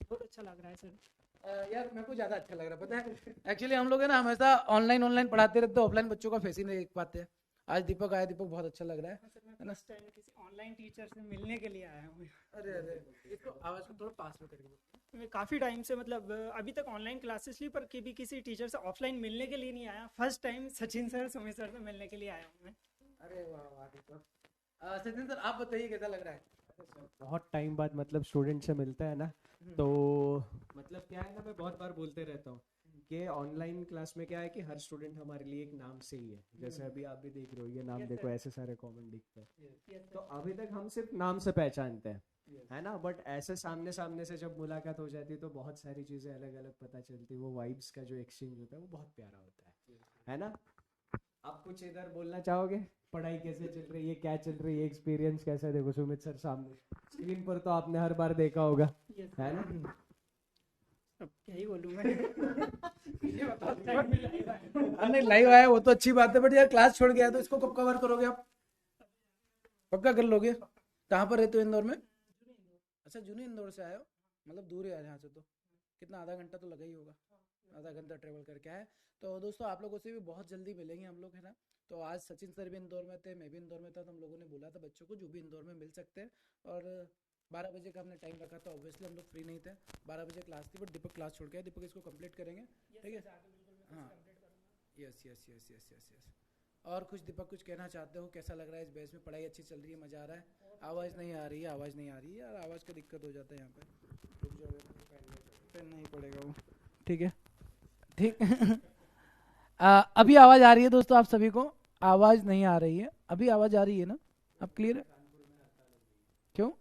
S2: बहुत अच्छा लग रहा है सर।
S1: यार मेरे को ज्यादा अच्छा लग रहा है, पता है एक्चुअली हम लोग है ना हमेशा ऑनलाइन ऑनलाइन पढ़ाते रहते, ऑफलाइन बच्चों का फेस ही नहीं देख पाते। आज दीपक आया, दीपक बहुत अच्छा लग रहा
S2: हाँ सर, मैं
S1: है ना?
S2: फर्स्ट टाइम किसी ऑनलाइन टीचर से मिलने के लिए आया हूँ।
S1: अरे अरे, इसको आवाज को थोड़ा पास में करके बोलो।
S2: मैं काफ़ी टाइम से मतलब अभी तक ऑनलाइन क्लासेस ली, पर कभी किसी टीचर से ऑफलाइन मिलने के लिए नहीं आया। First time Sachin sir, Sumit sir से मिलने के लिए आया हूँ मैं।
S1: अरे वाह वाह दीपक। सचिन सर आप बताइए कैसा लग रहा है?
S3: बहुत टाइम बाद मतलब स्टूडेंट से मिलता है ना,
S1: हम्म,
S3: तो मतलब क्या है ना, मैं बहुत बार बोलते रहता हूँ कि ऑनलाइन क्लास में क्या है कि हर स्टूडेंट हमारे लिए एक नाम से ही है। जैसे अभी आप भी देख रहे हो, ये नाम
S2: Yes,
S3: देखो,
S2: sir.
S3: ऐसे सारे कॉमन दिखते हैं।
S2: Yes,
S3: तो
S2: sir.
S3: अभी तक हम सिर्फ नाम से पहचानते हैं,
S1: yes,
S3: है ना, बट ऐसे सामने सामने से जब मुलाकात हो जाती है तो बहुत सारी चीज़ें अलग अलग पता चलती है। वो वाइब्स का जो एक्सचेंज होता है वो बहुत प्यारा होता है ना। आप कुछ इधर बोलना चाहोगे? पढ़ाई कैसे चल रही है, क्या चल रही है, एक्सपीरियंस कैसा है? देखो सुमित सर सामने, स्क्रीन पर तो आपने हर बार देखा होगा,
S2: Yes,
S3: है
S2: sir.
S3: ना।
S2: अब क्या ही बोलूँ मैं। ये बताओ, time भी लगेगा।
S1: नहीं लाइव आया वो तो अच्छी बात है, बट यार क्लास छोड़ गया है तो इसको कब कवर करोगे आप? पक्का कर लोगे? कहाँ पर रहते हो इंदौर में? अच्छा जूनी इंदौर से आए हो, मतलब दूर है यहाँ से तो। कितना, आधा घंटा तो लगा ही होगा? आधा घंटा ट्रेवल करके आए। तो दोस्तों आप लोगों से भी बहुत जल्दी मिलेंगे हम लोग, है ना? तो आज सचिन सर भी इंदौर में थे, मैं भी इंदौर में था, तो हम लोगों ने बोला था बच्चों को जो भी इंदौर में मिल सकते हैं। और 12 बजे का हमने टाइम रखा था, ऑब्वियसली हम लोग फ्री नहीं थे। 12 बजे क्लास थी, बट दीपक क्लास छोड़ के आया। दीपक इसको कंप्लीट करेंगे, ठीक है? हाँ, yes yes yes yes yes yes. और कुछ दीपक कुछ कहना चाहते हो? कैसा लग रहा है इस बैच में? पढ़ाई अच्छी चल रही है, मज़ा आ रहा है? आवाज़ नहीं आ रही है, आवाज़ नहीं आ रही है यार, आवाज़ का दिक्कत हो जाता है यहाँ पे। रुक जाओ, पेन नहीं पड़ेगा वो, ठीक है? ठीक। अभी आवाज़ आ रही है दोस्तों आप सभी को? आवाज़ नहीं आ रही है अभी? आवाज़ आ रही है ना? अब क्लियर है? क्यों?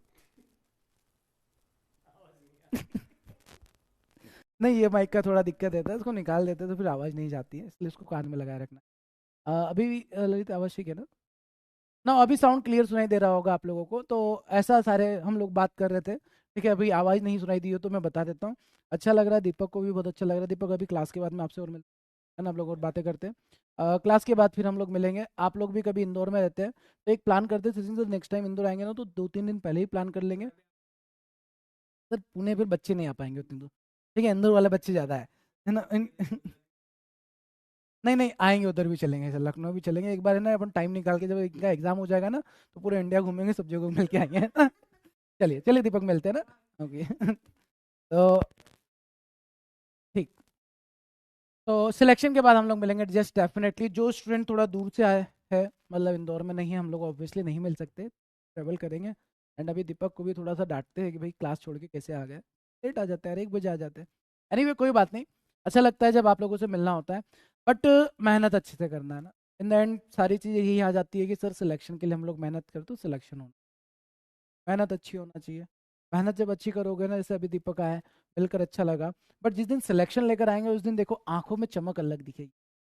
S1: नहीं, ये माइक का थोड़ा दिक्कत रहता है, इसको निकाल देते तो फिर आवाज़ नहीं जाती है, इसलिए इसको कान में लगाए रखना। अभी भी ललित आवाज़ ठीक है ना? ना अभी साउंड क्लियर सुनाई दे रहा होगा आप लोगों को, तो ऐसा सारे हम लोग बात कर रहे थे, ठीक है? अभी आवाज़ नहीं सुनाई दी हो तो मैं बता देता हूँ। अच्छा लग रहा है, दीपक को भी बहुत अच्छा लग रहा है। दीपक अभी क्लास के बाद में आपसे और मिलते हैं ना, आप लोग और बातें करते हैं। क्लास के बाद फिर हम लोग मिलेंगे। आप लोग भी कभी इंदौर में रहते हैं तो एक प्लान करते हैं, Sachin sir next time Indore आएंगे ना तो 2-3 दिन पहले ही प्लान कर लेंगे। सर पुणे फिर बच्चे नहीं आ पाएंगे उतने दूर, ठीक है? इंदौर वाले बच्चे ज़्यादा है ना? नहीं नहीं आएंगे, उधर भी चलेंगे सर, लखनऊ भी चलेंगे एक बार, है ना? अपन टाइम निकाल के, जब इनका एग्जाम हो जाएगा ना तो पूरे इंडिया घूमेंगे, सब जगह मिल के आएंगे, है ना? चलिए चलिए दीपक, मिलते हैं ना, ओके। तो ठीक। तो सिलेक्शन के बाद हम लोग मिलेंगे जस्ट डेफिनेटली। जो स्टूडेंट थोड़ा दूर से आए है, मतलब इंदौर में नहीं है, हम लोग ऑब्वियसली नहीं मिल सकते, ट्रेवल करेंगे। एंड अभी दीपक को भी थोड़ा सा डांटते हैं कि भाई क्लास छोड़ के कैसे आ गए, लेट आ जाते हैं यार, 1 बजे आ जाते हैं। एनीवे कोई बात नहीं, अच्छा लगता है जब आप लोगों से मिलना होता है, बट मेहनत अच्छे से करना है ना। इन द एंड सारी चीज़ें यही आ जाती है कि सर सिलेक्शन के लिए हम लोग मेहनत करते, तो सिलेक्शन होना, मेहनत अच्छी होना चाहिए। मेहनत जब अच्छी करोगे ना, जैसे अभी दीपक आया, मिलकर अच्छा लगा, बट जिस दिन सिलेक्शन लेकर आएंगे उस दिन देखो आंखों में चमक अलग दिखेगी।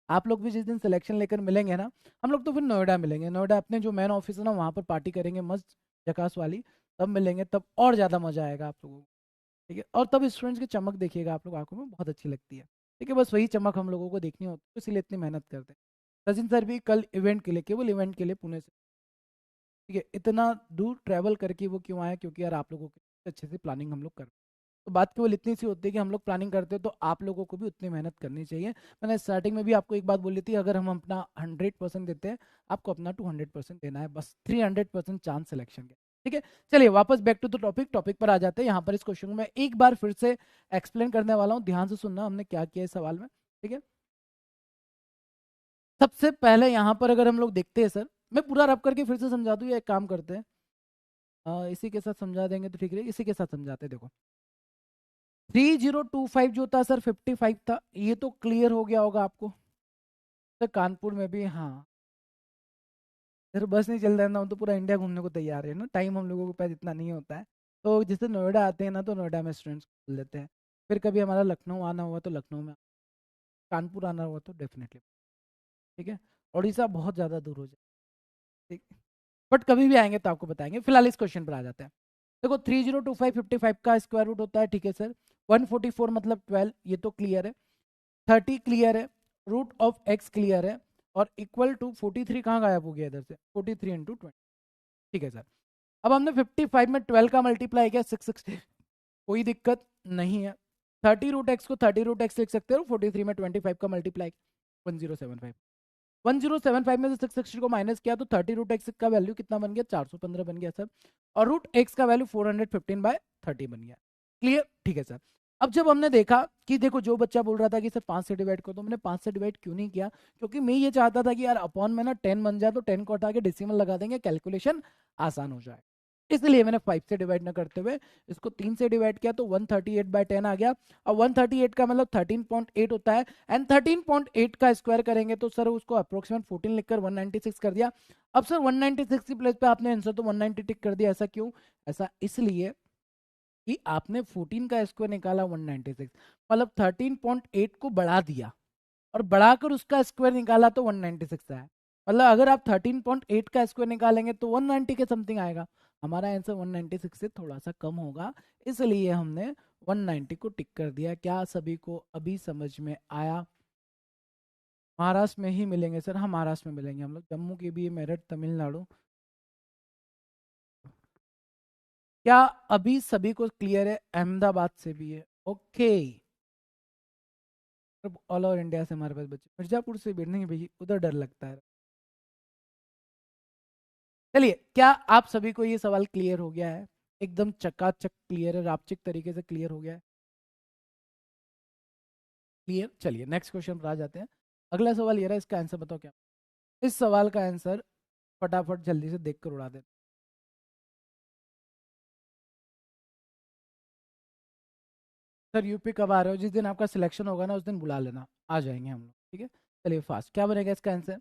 S1: आप लोग भी जिस दिन सिलेक्शन लेकर मिलेंगे ना, हम लोग तो फिर नोएडा मिलेंगे, नोएडा अपने जो मेन ऑफिस है ना वहाँ पर पार्टी करेंगे मस्त, जकास वाली। तब मिलेंगे, तब और ज़्यादा मजा आएगा आप लोगों को, ठीक है? और तब स्टूडेंट्स की चमक देखिएगा आप लोग, आंखों में बहुत अच्छी लगती है, ठीक है? बस वही चमक हम लोगों को देखनी होती है, इसीलिए इतनी मेहनत करते हैं। सचिन सर भी कल इवेंट के लिए, केवल इवेंट के लिए पुणे से, ठीक है, इतना दूर ट्रैवल करके वो क्यों आया? क्योंकि यार आप लोगों की अच्छे से प्लानिंग हम लोग कर, तो बात केवल इतनी सी होती है कि हम लोग प्लानिंग करते हैं तो आप लोगों को भी उतनी मेहनत करनी चाहिए। मैंने स्टार्टिंग में भी आपको एक बात बोली थी, अगर हम अपना 100% देते हैं, आपको अपना 200% देना है, बस 300% चांस सिलेक्शन के, ठीक है? चलिए वापस back to the topic, topic पर आ जाते हैं। यहाँ पर इस क्वेश्चन में एक बार फिर से एक्सप्लेन करने वाला हूँ, ध्यान से सुनना हमने क्या किया इस सवाल में, ठीक है? सबसे पहले यहाँ पर अगर हम लोग देखते हैं, सर मैं पूरा रब करके फिर से समझा दूँ या एक काम करते हैं, इसी के साथ समझा देंगे तो ठीक है, इसी के साथ समझाते हैं। देखो 3025 जो था सर 55 था, ये तो क्लियर हो गया होगा आपको। सर कानपुर में भी, हाँ सर बस नहीं चल रहा है ना, हम तो पूरा इंडिया घूमने को तैयार है ना, टाइम हम लोगों के पास इतना नहीं होता है। तो जैसे नोएडा आते हैं ना तो नोएडा में स्टूडेंट्स लेते हैं, फिर कभी हमारा लखनऊ आना हुआ तो लखनऊ में, कानपुर आना हुआ तो डेफिनेटली, ठीक है? उड़ीसा बहुत ज़्यादा दूर हो जाए, ठीक, बट कभी भी आएंगे तो आपको बताएंगे। फिलहाल इस क्वेश्चन पर आ जाते हैं। देखो 3025 55 का स्क्वायर रूट होता है, ठीक है सर? 144 मतलब 12, ये तो क्लियर है। 30 क्लियर है, रूट ऑफ एक्स क्लियर है, और इक्वल टू 43 कहाँ गायब हो गया इधर से, 43 इंटू 20। ठीक है सर। अब हमने 55 में 12 का मल्टीप्लाई किया 660, कोई दिक्कत नहीं है। 30 रूट एक्स को 30 रूट एक्स लिख सकते हो, 43 में 25 का मल्टीप्लाई 1075। 1075 में से 660 को माइनस किया तो 30 रूट एक्स का वैल्यू कितना बन गया, 415 बन गया सर, और रूट एक्स का वैल्यू 415/30 बन गया। क्लियर? ठीक है सर। अब जब हमने देखा कि देखो जो बच्चा बोल रहा था कि सर 5 से डिवाइड करो, तो मैंने 5 से डिवाइड क्यों नहीं किया, क्योंकि मैं ये चाहता था कि यार अपॉन में ना 10 बन जाए तो 10 को हटा के डेसिमल लगा देंगे, कैलकुलेशन आसान हो जाए, इसलिए मैंने 5 से डिवाइड ना करते हुए इसको 3 से डिवाइड किया तो 138/10 आ गया। और 138 का मतलब 13.8 होता है, एंड 13.8 का स्क्वायर करेंगे तो सर उसको अप्रोक्सीमेट 14 लिखकर 196 कर दिया। अब सर 196 की प्लेस पे आपने आंसर तो 190 टिक कर दिया, ऐसा क्यों? ऐसा इसलिए कि आपने 14 का स्क्वायर निकाला 196, मतलब 13.8 को बढ़ा दिया और बढ़ाकर उसका स्क्वायर निकाला तो 196 आया। मतलब अगर आप 13.8 का स्क्वायर निकालेंगे तो 190 के समथिंग आएगा। हमारा आंसर 196 से थोड़ा सा कम होगा, इसलिए हमने 190 को टिक कर दिया। क्या सभी को अभी समझ में आया? महाराष्ट्र में ही मिलेंगे सर, हाँ महाराष्ट्र में मिलेंगे हम लोग, जम्मू के भी, मेरठ, तमिलनाडु। क्या अभी सभी को क्लियर है? अहमदाबाद से भी है, ओके। ऑल ओवर इंडिया से हमारे पास बच्चे, मिर्जापुर से भी नहीं भाई, उधर डर लगता है। चलिए, क्या आप सभी को ये सवाल क्लियर हो गया है? एकदम चकाचक क्लियर है, रापचिक तरीके से क्लियर हो गया है? क्लियर। चलिए नेक्स्ट क्वेश्चन पर आ जाते हैं। अगला सवाल ये रहा, इसका आंसर बताओ क्या? इस सवाल का आंसर फटाफट जल्दी से देख कर उड़ा दे। सर यूपी कब आ रहे हो? जिस दिन आपका सिलेक्शन होगा ना उस दिन बुला लेना, आ जाएंगे हम लोग, ठीक है। चलिए फास्ट, क्या बनेगा इसका आंसर?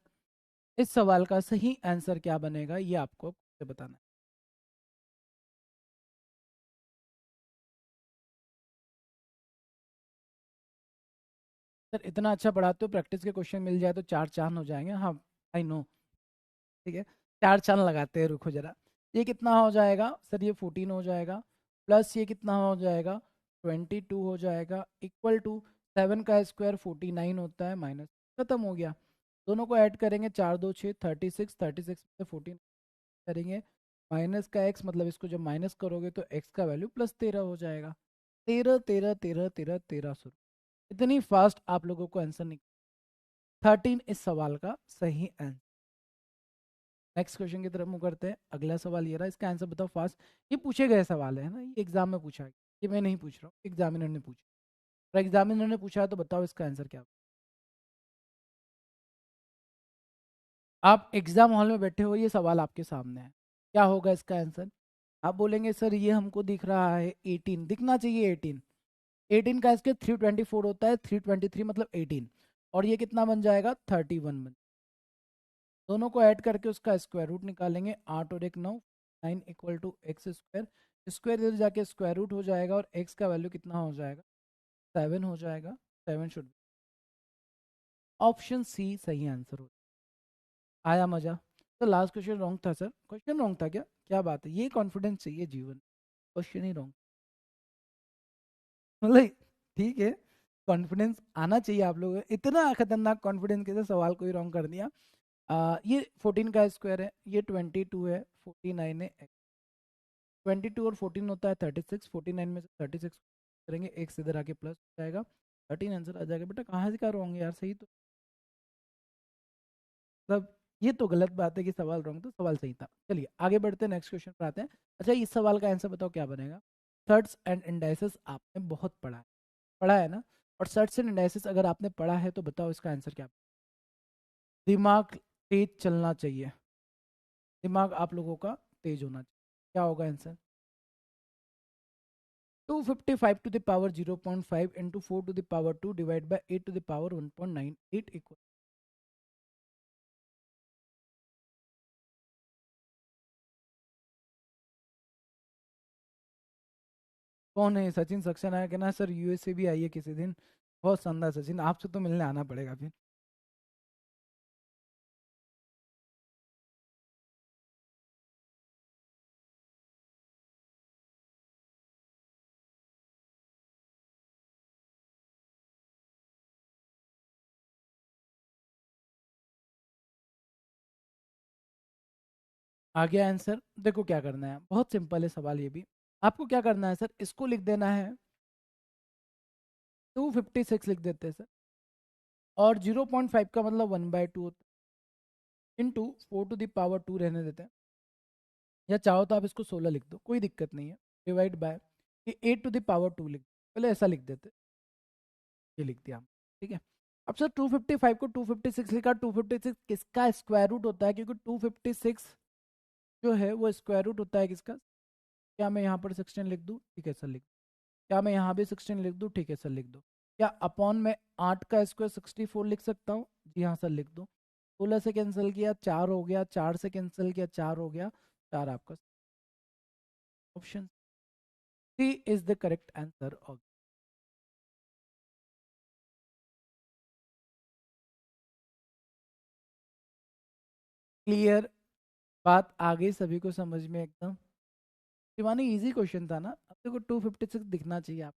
S1: इस सवाल का सही आंसर क्या बनेगा ये आपको बताना है। सर इतना अच्छा पढ़ाते हो, प्रैक्टिस के क्वेश्चन मिल जाए तो चार चांद हो जाएंगे। हाँ आई नो, ठीक है, चार चांद लगाते हैं, रुको जरा। ये कितना हो जाएगा सर? ये 14 हो जाएगा, प्लस ये कितना हो जाएगा, 22 हो जाएगा, इक्वल टू 7 का स्क्वायर 49 होता है, माइनस, खत्म हो गया। दोनों को ऐड करेंगे, 4 2 6, 36, 36 से 14 करेंगे, माइनस का एक्स, मतलब इसको जब माइनस करोगे तो एक्स का वैल्यू +13 हो जाएगा। 13 13 13 13 13 शुरू। इतनी फास्ट आप लोगों को आंसर नहीं। 13 इस सवाल का सही आंसर। नेक्स्ट क्वेश्चन की तरफ मूव करते हैं। अगला सवाल ये रहा, इसका आंसर बताओ फास्ट। ये पूछे गए सवाल है ना, ये एग्जाम में पूछा है, ये मैं नहीं पूछ रहा हूँ, एग्जामिनर ने पूछा। और एग्जामिनर ने पूछा है तो बताओ इसका आंसर क्या? आप एग्जाम हॉल में बैठे हो, ये सवाल आपके सामने है, क्या होगा इसका आंसर? आप बोलेंगे सर ये हमको दिख रहा है 18, दिखना चाहिए 18। 18 का इसके 324 होता है, 323 मतलब 18, और ये कितना बन जाएगा 31 बन। दोनों को ऐड करके उसका स्क्वायर रूट निकालेंगे, 8 और 1 9, 9 equal to x square. Square इधर जाके स्क्वायर रूट हो जाएगा, और एक्स का वैल्यू कितना हो जाएगा, 7 हो जाएगा। 7 शुड, ऑप्शन सी सही आंसर हो। आया मजा? तो लास्ट क्वेश्चन रॉन्ग था सर, क्वेश्चन रॉन्ग था क्या? क्या बात है, ये कॉन्फिडेंस चाहिए जीवन, क्वेश्चन ही रॉन्ग, मतलब ठीक है, कॉन्फिडेंस आना चाहिए आप लोगों को। इतना खतरनाक कॉन्फिडेंस के साथ सवाल को ही रॉन्ग कर दिया। ये 14 का स्क्वायर है, ये 22 है, 49 है, 22 और 14 होता है 36, 49 में से 36 करेंगे, एक से इधर आके प्लस हो जाएगा, 13 आंसर आ जाएगा। बेटा कहाँ से का रॉन्ग है यार, सही तो मतलब, ये तो गलत बात है कि सवाल रॉन्ग, तो सवाल सही था। चलिए आगे बढ़ते हैं, नेक्स्ट क्वेश्चन पर आते हैं। अच्छा इस सवाल का आंसर बताओ क्या बनेगा? सर्ट्स एंड इंडाइसेस आपने बहुत पढ़ा है ना? और सर्ट्स एंड इंडाइसेस अगर आपने पढ़ा है तो बताओ इसका आंसर क्या? दिमाग तेज चलना चाहिए, दिमाग आप लोगों का तेज होना चाहिए। क्या होगा answer? 255 to the power 0.5 into 4 to the power 2 divided by 8 to the power 1.98 equal। कौन है सचिन सक्सेना है? कहना सर यूएस से भी आइए किसी दिन, बहुत शानदार सचिन, आपसे तो मिलने आना पड़ेगा फिर। आ गया आंसर। देखो क्या करना है, बहुत सिंपल है सवाल ये भी। आपको क्या करना है सर, इसको लिख देना है 256 लिख देते हैं सर, और 0.5 का मतलब 1/2 होता है, इंटू 4 टू द पावर 2 रहने देते हैं, या चाहो तो आप इसको 16 लिख दो, कोई दिक्कत नहीं है, डिवाइड बाय ये 8 टू द पावर 2 लिख दो। पहले ऐसा लिख देते, ये लिख दिया हम, ठीक है। अब सर 255 को 256 लिखा, 256 किसका स्क्वायर रूट होता है, क्योंकि 256 जो है वो स्क्वायर रूट होता है किसका। क्या मैं यहाँ पर 16 लिख दूँ, ठीक है सर लिख। क्या मैं यहाँ भी 16 लिख दूँ, ठीक है सर लिख दो। क्या अपॉन में 8 का स्क्वायर 64 लिख सकता हूँ, जी हाँ सर लिख दो। 16 से कैंसिल किया 4 हो गया, 4 से कैंसिल किया 4 हो गया, 4 आपका। Option C is the correct answer of. Clear, बात आ गई सभी को समझ में एकदम। शिवानी इजी क्वेश्चन था ना, अब देखो 256 दिखना चाहिए आप,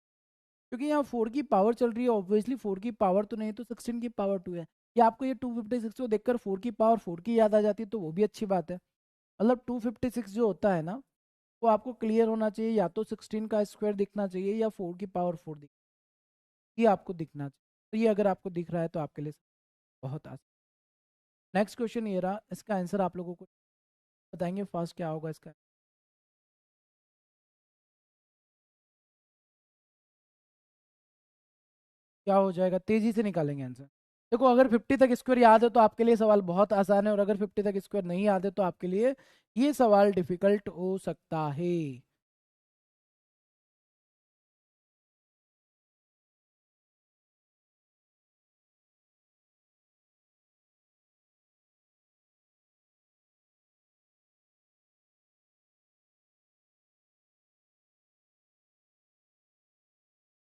S1: क्योंकि यहाँ 4 की पावर चल रही है, ऑब्वियसली 4 की पावर तो नहीं तो 16 की पावर 2 है। कि आपको ये 256 को देखकर 4 की पावर 4 की याद आ जाती है तो वो भी अच्छी बात है। मतलब 256 जो होता है ना, वो आपको क्लियर होना चाहिए, या तो 16 का स्क्वायर दिखना चाहिए या 4 की पावर 4 दिख, ये आपको दिखना चाहिए। तो ये अगर आपको दिख रहा है तो आपके लिए बहुत आसान। नेक्स्ट क्वेश्चन ये रहा, इसका आंसर आप लोगों को बताएंगे फास्ट क्या होगा इसका। क्या हो जाएगा, तेजी से निकालेंगे आंसर। देखो अगर 50 तक स्क्वायर याद है तो आपके लिए सवाल बहुत आसान है, और अगर 50 तक स्क्वायर नहीं याद है तो आपके लिए ये सवाल डिफिकल्ट हो सकता है।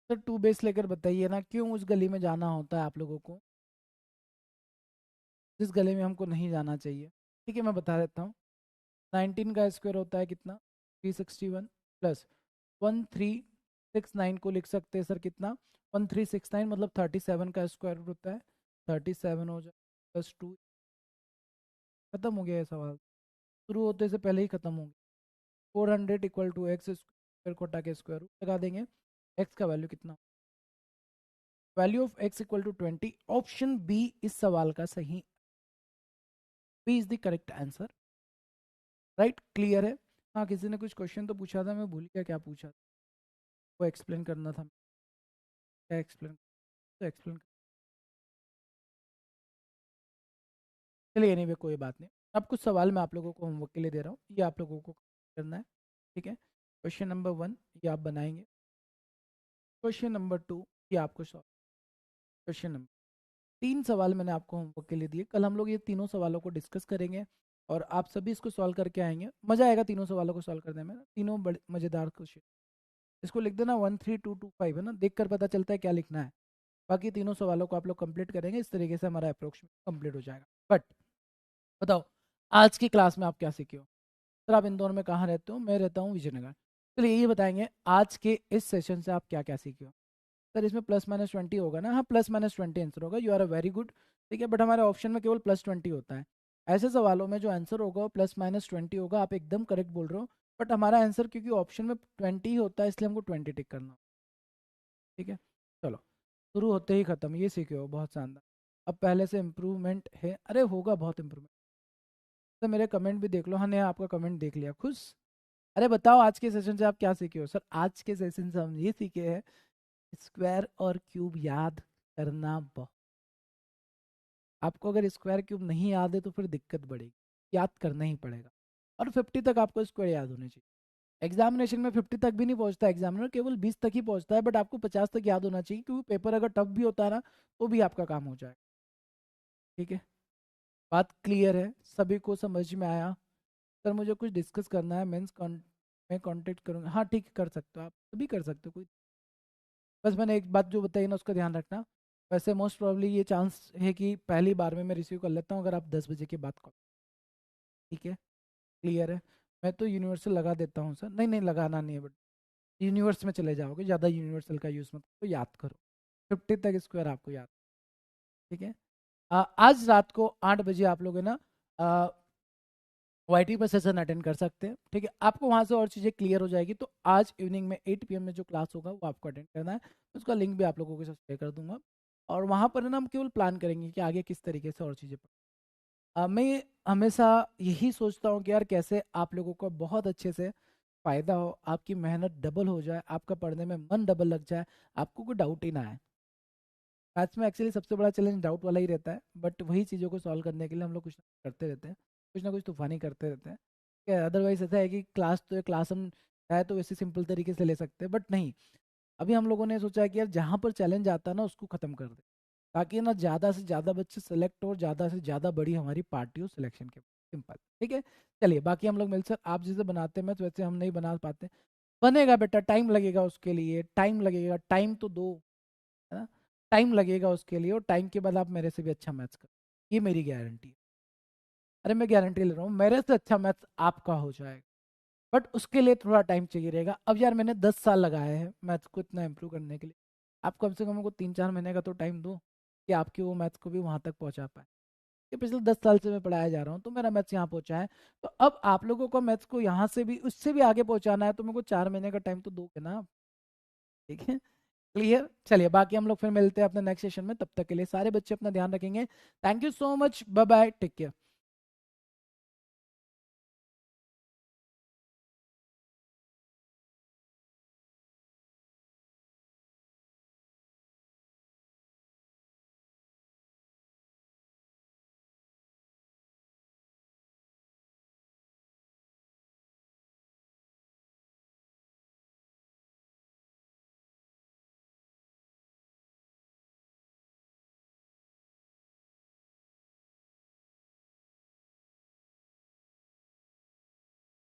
S1: सर 2 बेस लेकर बताइए ना, क्यों उस गली में जाना होता है आप लोगों को, जिस गली में हमको नहीं जाना चाहिए। ठीक है मैं बता देता हूँ। 19 का स्क्वायर होता है कितना, 361, प्लस 1369 को लिख सकते हैं सर कितना, 1369 मतलब 37 का स्क्वायर रूट होता है, 37 हो जाए प्लस 2। खत्म हो गया ये सवाल, शुरू होते से पहले ही खत्म हो गया। 400 इक्वल टू एक्स स्क्वायर को हटा के स्क्वायर रूट लगा देंगे। एक्स का वैल्यू कितना, value of x equal to 20। Option B इस सवाल का सही, B is the correct answer. Right, clear है। हाँ किसी ने कुछ क्वेश्चन तो पूछा था, मैं भूल गया क्या पूछा था, वो एक्सप्लेन करना था। क्या एक्सप्लेन, तो एक्सप्लेन, चलिए एनीवे कोई बात नहीं। अब कुछ सवाल मैं आप लोगों को होमवर्क के लिए दे रहा हूँ, ये आप लोगों को करना है, ठीक है। क्वेश्चन नंबर 1 ये आप बनाएंगे, क्वेश्चन नंबर 2 ये आपको सॉल्व, क्वेश्चन नंबर 3 सवाल मैंने आपको होमवर्क के लिए दिए। कल हम लोग ये तीनों सवालों को डिस्कस करेंगे और आप सभी इसको सॉल्व करके आएंगे, मजा आएगा तीनों सवालों को सॉल्व करने में, तीनों बड़े मजेदार क्वेश्चन। इसको लिख देना 13225 है ना, देख कर पता चलता है क्या लिखना है। बाकी तीनों सवालों को आप लोग कंप्लीट करेंगे, इस तरीके से हमारा अप्रोक्स कंप्लीट हो जाएगा। बट बताओ आज की क्लास में आप क्या सीखे हो। सर आप इंदौर में कहाँ रहते हो, मैं रहता हूँ विजयनगर। चलिए ये बताएंगे आज के इस सेशन से आप क्या क्या सीखे हो। सर इसमें +-20 होगा ना, हाँ +-20 आंसर होगा, you are a very good. ठीक है, बट हमारे ऑप्शन में केवल +20 होता है। ऐसे सवालों में जो आंसर होगा वो +-20 होगा, आप एकदम करेक्ट बोल रहे हो। बट हमारा आंसर क्योंकि ऑप्शन में 20 होता है इसलिए हमको 20 टिक करना होगा। ठीक है, चलो शुरू होते ही खत्म, ये सीखे हो बहुत शानदार। अब पहले से इम्प्रूवमेंट है, अरे होगा बहुत इम्प्रूवमेंट। तो मेरे कमेंट भी देख लो, हाँ ने आपका कमेंट देख लिया, खुश। अरे बताओ आज के सेशन से आप क्या सीखे हो। सर आज के सेशन से हम ये सीखे हैं स्क्वायर और क्यूब याद करना बहुत, आपको अगर स्क्वायर क्यूब नहीं याद है तो फिर दिक्कत बढ़ेगी, याद करना ही पड़ेगा। और 50 तक आपको स्क्वायर याद होने चाहिए। एग्जामिनेशन में 50 तक भी नहीं पहुंचता, एग्जामिनर केवल 20 तक ही पहुंचता है, बट आपको 50 तक याद होना चाहिए, क्योंकि पेपर अगर टफ भी होता है ना तो भी आपका काम हो जाएगा। ठीक है, बात क्लियर है, सभी को समझ में आया। सर मुझे कुछ डिस्कस करना है, मैं कांटेक्ट करूँगा, हाँ ठीक कर सकते हो, आप सभी कर सकते हो कोई। बस मैंने एक बात जो बताई ना उसका ध्यान रखना। वैसे मोस्ट प्रॉब्ली ये चांस है कि पहली बार में मैं रिसीव कर लेता हूँ अगर आप 10 बजे के बाद कॉल। ठीक है, क्लियर है। मैं तो यूनिवर्सल लगा देता हूँ सर, नहीं नहीं लगाना नहीं है, बट यूनिवर्स में चले जाओगे, ज़्यादा यूनिवर्सल का यूज़ मत करो, याद करो 50 तक स्क्वायर आपको याद। ठीक है, आज रात को 8 बजे आप लोग है ना वाईटी पर सेशन अटेंड कर सकते हैं, ठीक है। आपको वहाँ से और चीज़ें क्लियर हो जाएगी। तो आज इवनिंग में 8 PM में जो क्लास होगा वो आपको अटेंड करना है। उसका लिंक भी आप लोगों के साथ शेयर कर दूंगा। और वहाँ पर ना हम केवल प्लान करेंगे कि आगे किस तरीके से और चीज़ें मैं हमेशा यही सोचता हूँ कि यार कैसे आप लोगों को बहुत अच्छे से फ़ायदा हो, आपकी मेहनत डबल हो जाए, आपका पढ़ने में मन डबल लग जाए, आपको कोई डाउट ही ना आए। मैथ्स में एक्चुअली सबसे बड़ा चैलेंज डाउट वाला ही रहता है, बट वही चीज़ों को सॉल्व करने के लिए हम लोग कुछ ना कुछ करते रहते हैं, कुछ ना कुछ तूफानी करते रहते हैं। अदरवाइज ऐसा है कि क्लास तो क्लास हम चाहे तो वैसे सिंपल तरीके से ले सकते हैं, बट नहीं। अभी हम लोगों ने सोचा कि यार जहाँ पर चैलेंज आता है ना उसको ख़त्म कर दे, ताकि ना ज़्यादा से ज़्यादा बच्चे सेलेक्ट हो, ज़्यादा से ज़्यादा बड़ी हमारी पार्टी हो सिलेक्शन के। सिंपल, ठीक है। चलिए बाकी हम लोग मिलकर आप जैसे बनाते हैं, मैं तो वैसे हम नहीं बना पाते। बनेगा बेटा, टाइम लगेगा उसके लिए, टाइम लगेगा, टाइम तो दो, है ना। टाइम लगेगा उसके लिए, और टाइम के बाद आप मेरे से भी अच्छा मैथ्स कर, ये मेरी गारंटी है। अरे मैं गारंटी ले रहा हूँ, मेरे से अच्छा मैथ्स आपका हो जाएगा, बट उसके लिए थोड़ा टाइम चाहिए रहेगा। अब यार मैंने 10 साल लगाए हैं मैथ्स को इतना इम्प्रूव करने के लिए, आप कम से कम हमको 3-4 महीने का तो टाइम दो कि आपके वो मैथ्स को भी वहाँ तक पहुँचा पाए। ये पिछले 10 साल से मैं पढ़ाया जा रहा हूँ, तो मेरा मैथ्स यहाँ पहुँचा है। तो अब आप लोगों को मैथ्स को यहाँ से भी उससे भी आगे पहुँचाना है, तो मेरे को 4 महीने का टाइम तो दोगे ना आप, ठीक है। क्लियर। चलिए बाकी हम लोग फिर मिलते हैं अपने नेक्स्ट सेशन में, तब तक के लिए सारे बच्चे अपना ध्यान रखेंगे। Thank you so much, bye bye, take care.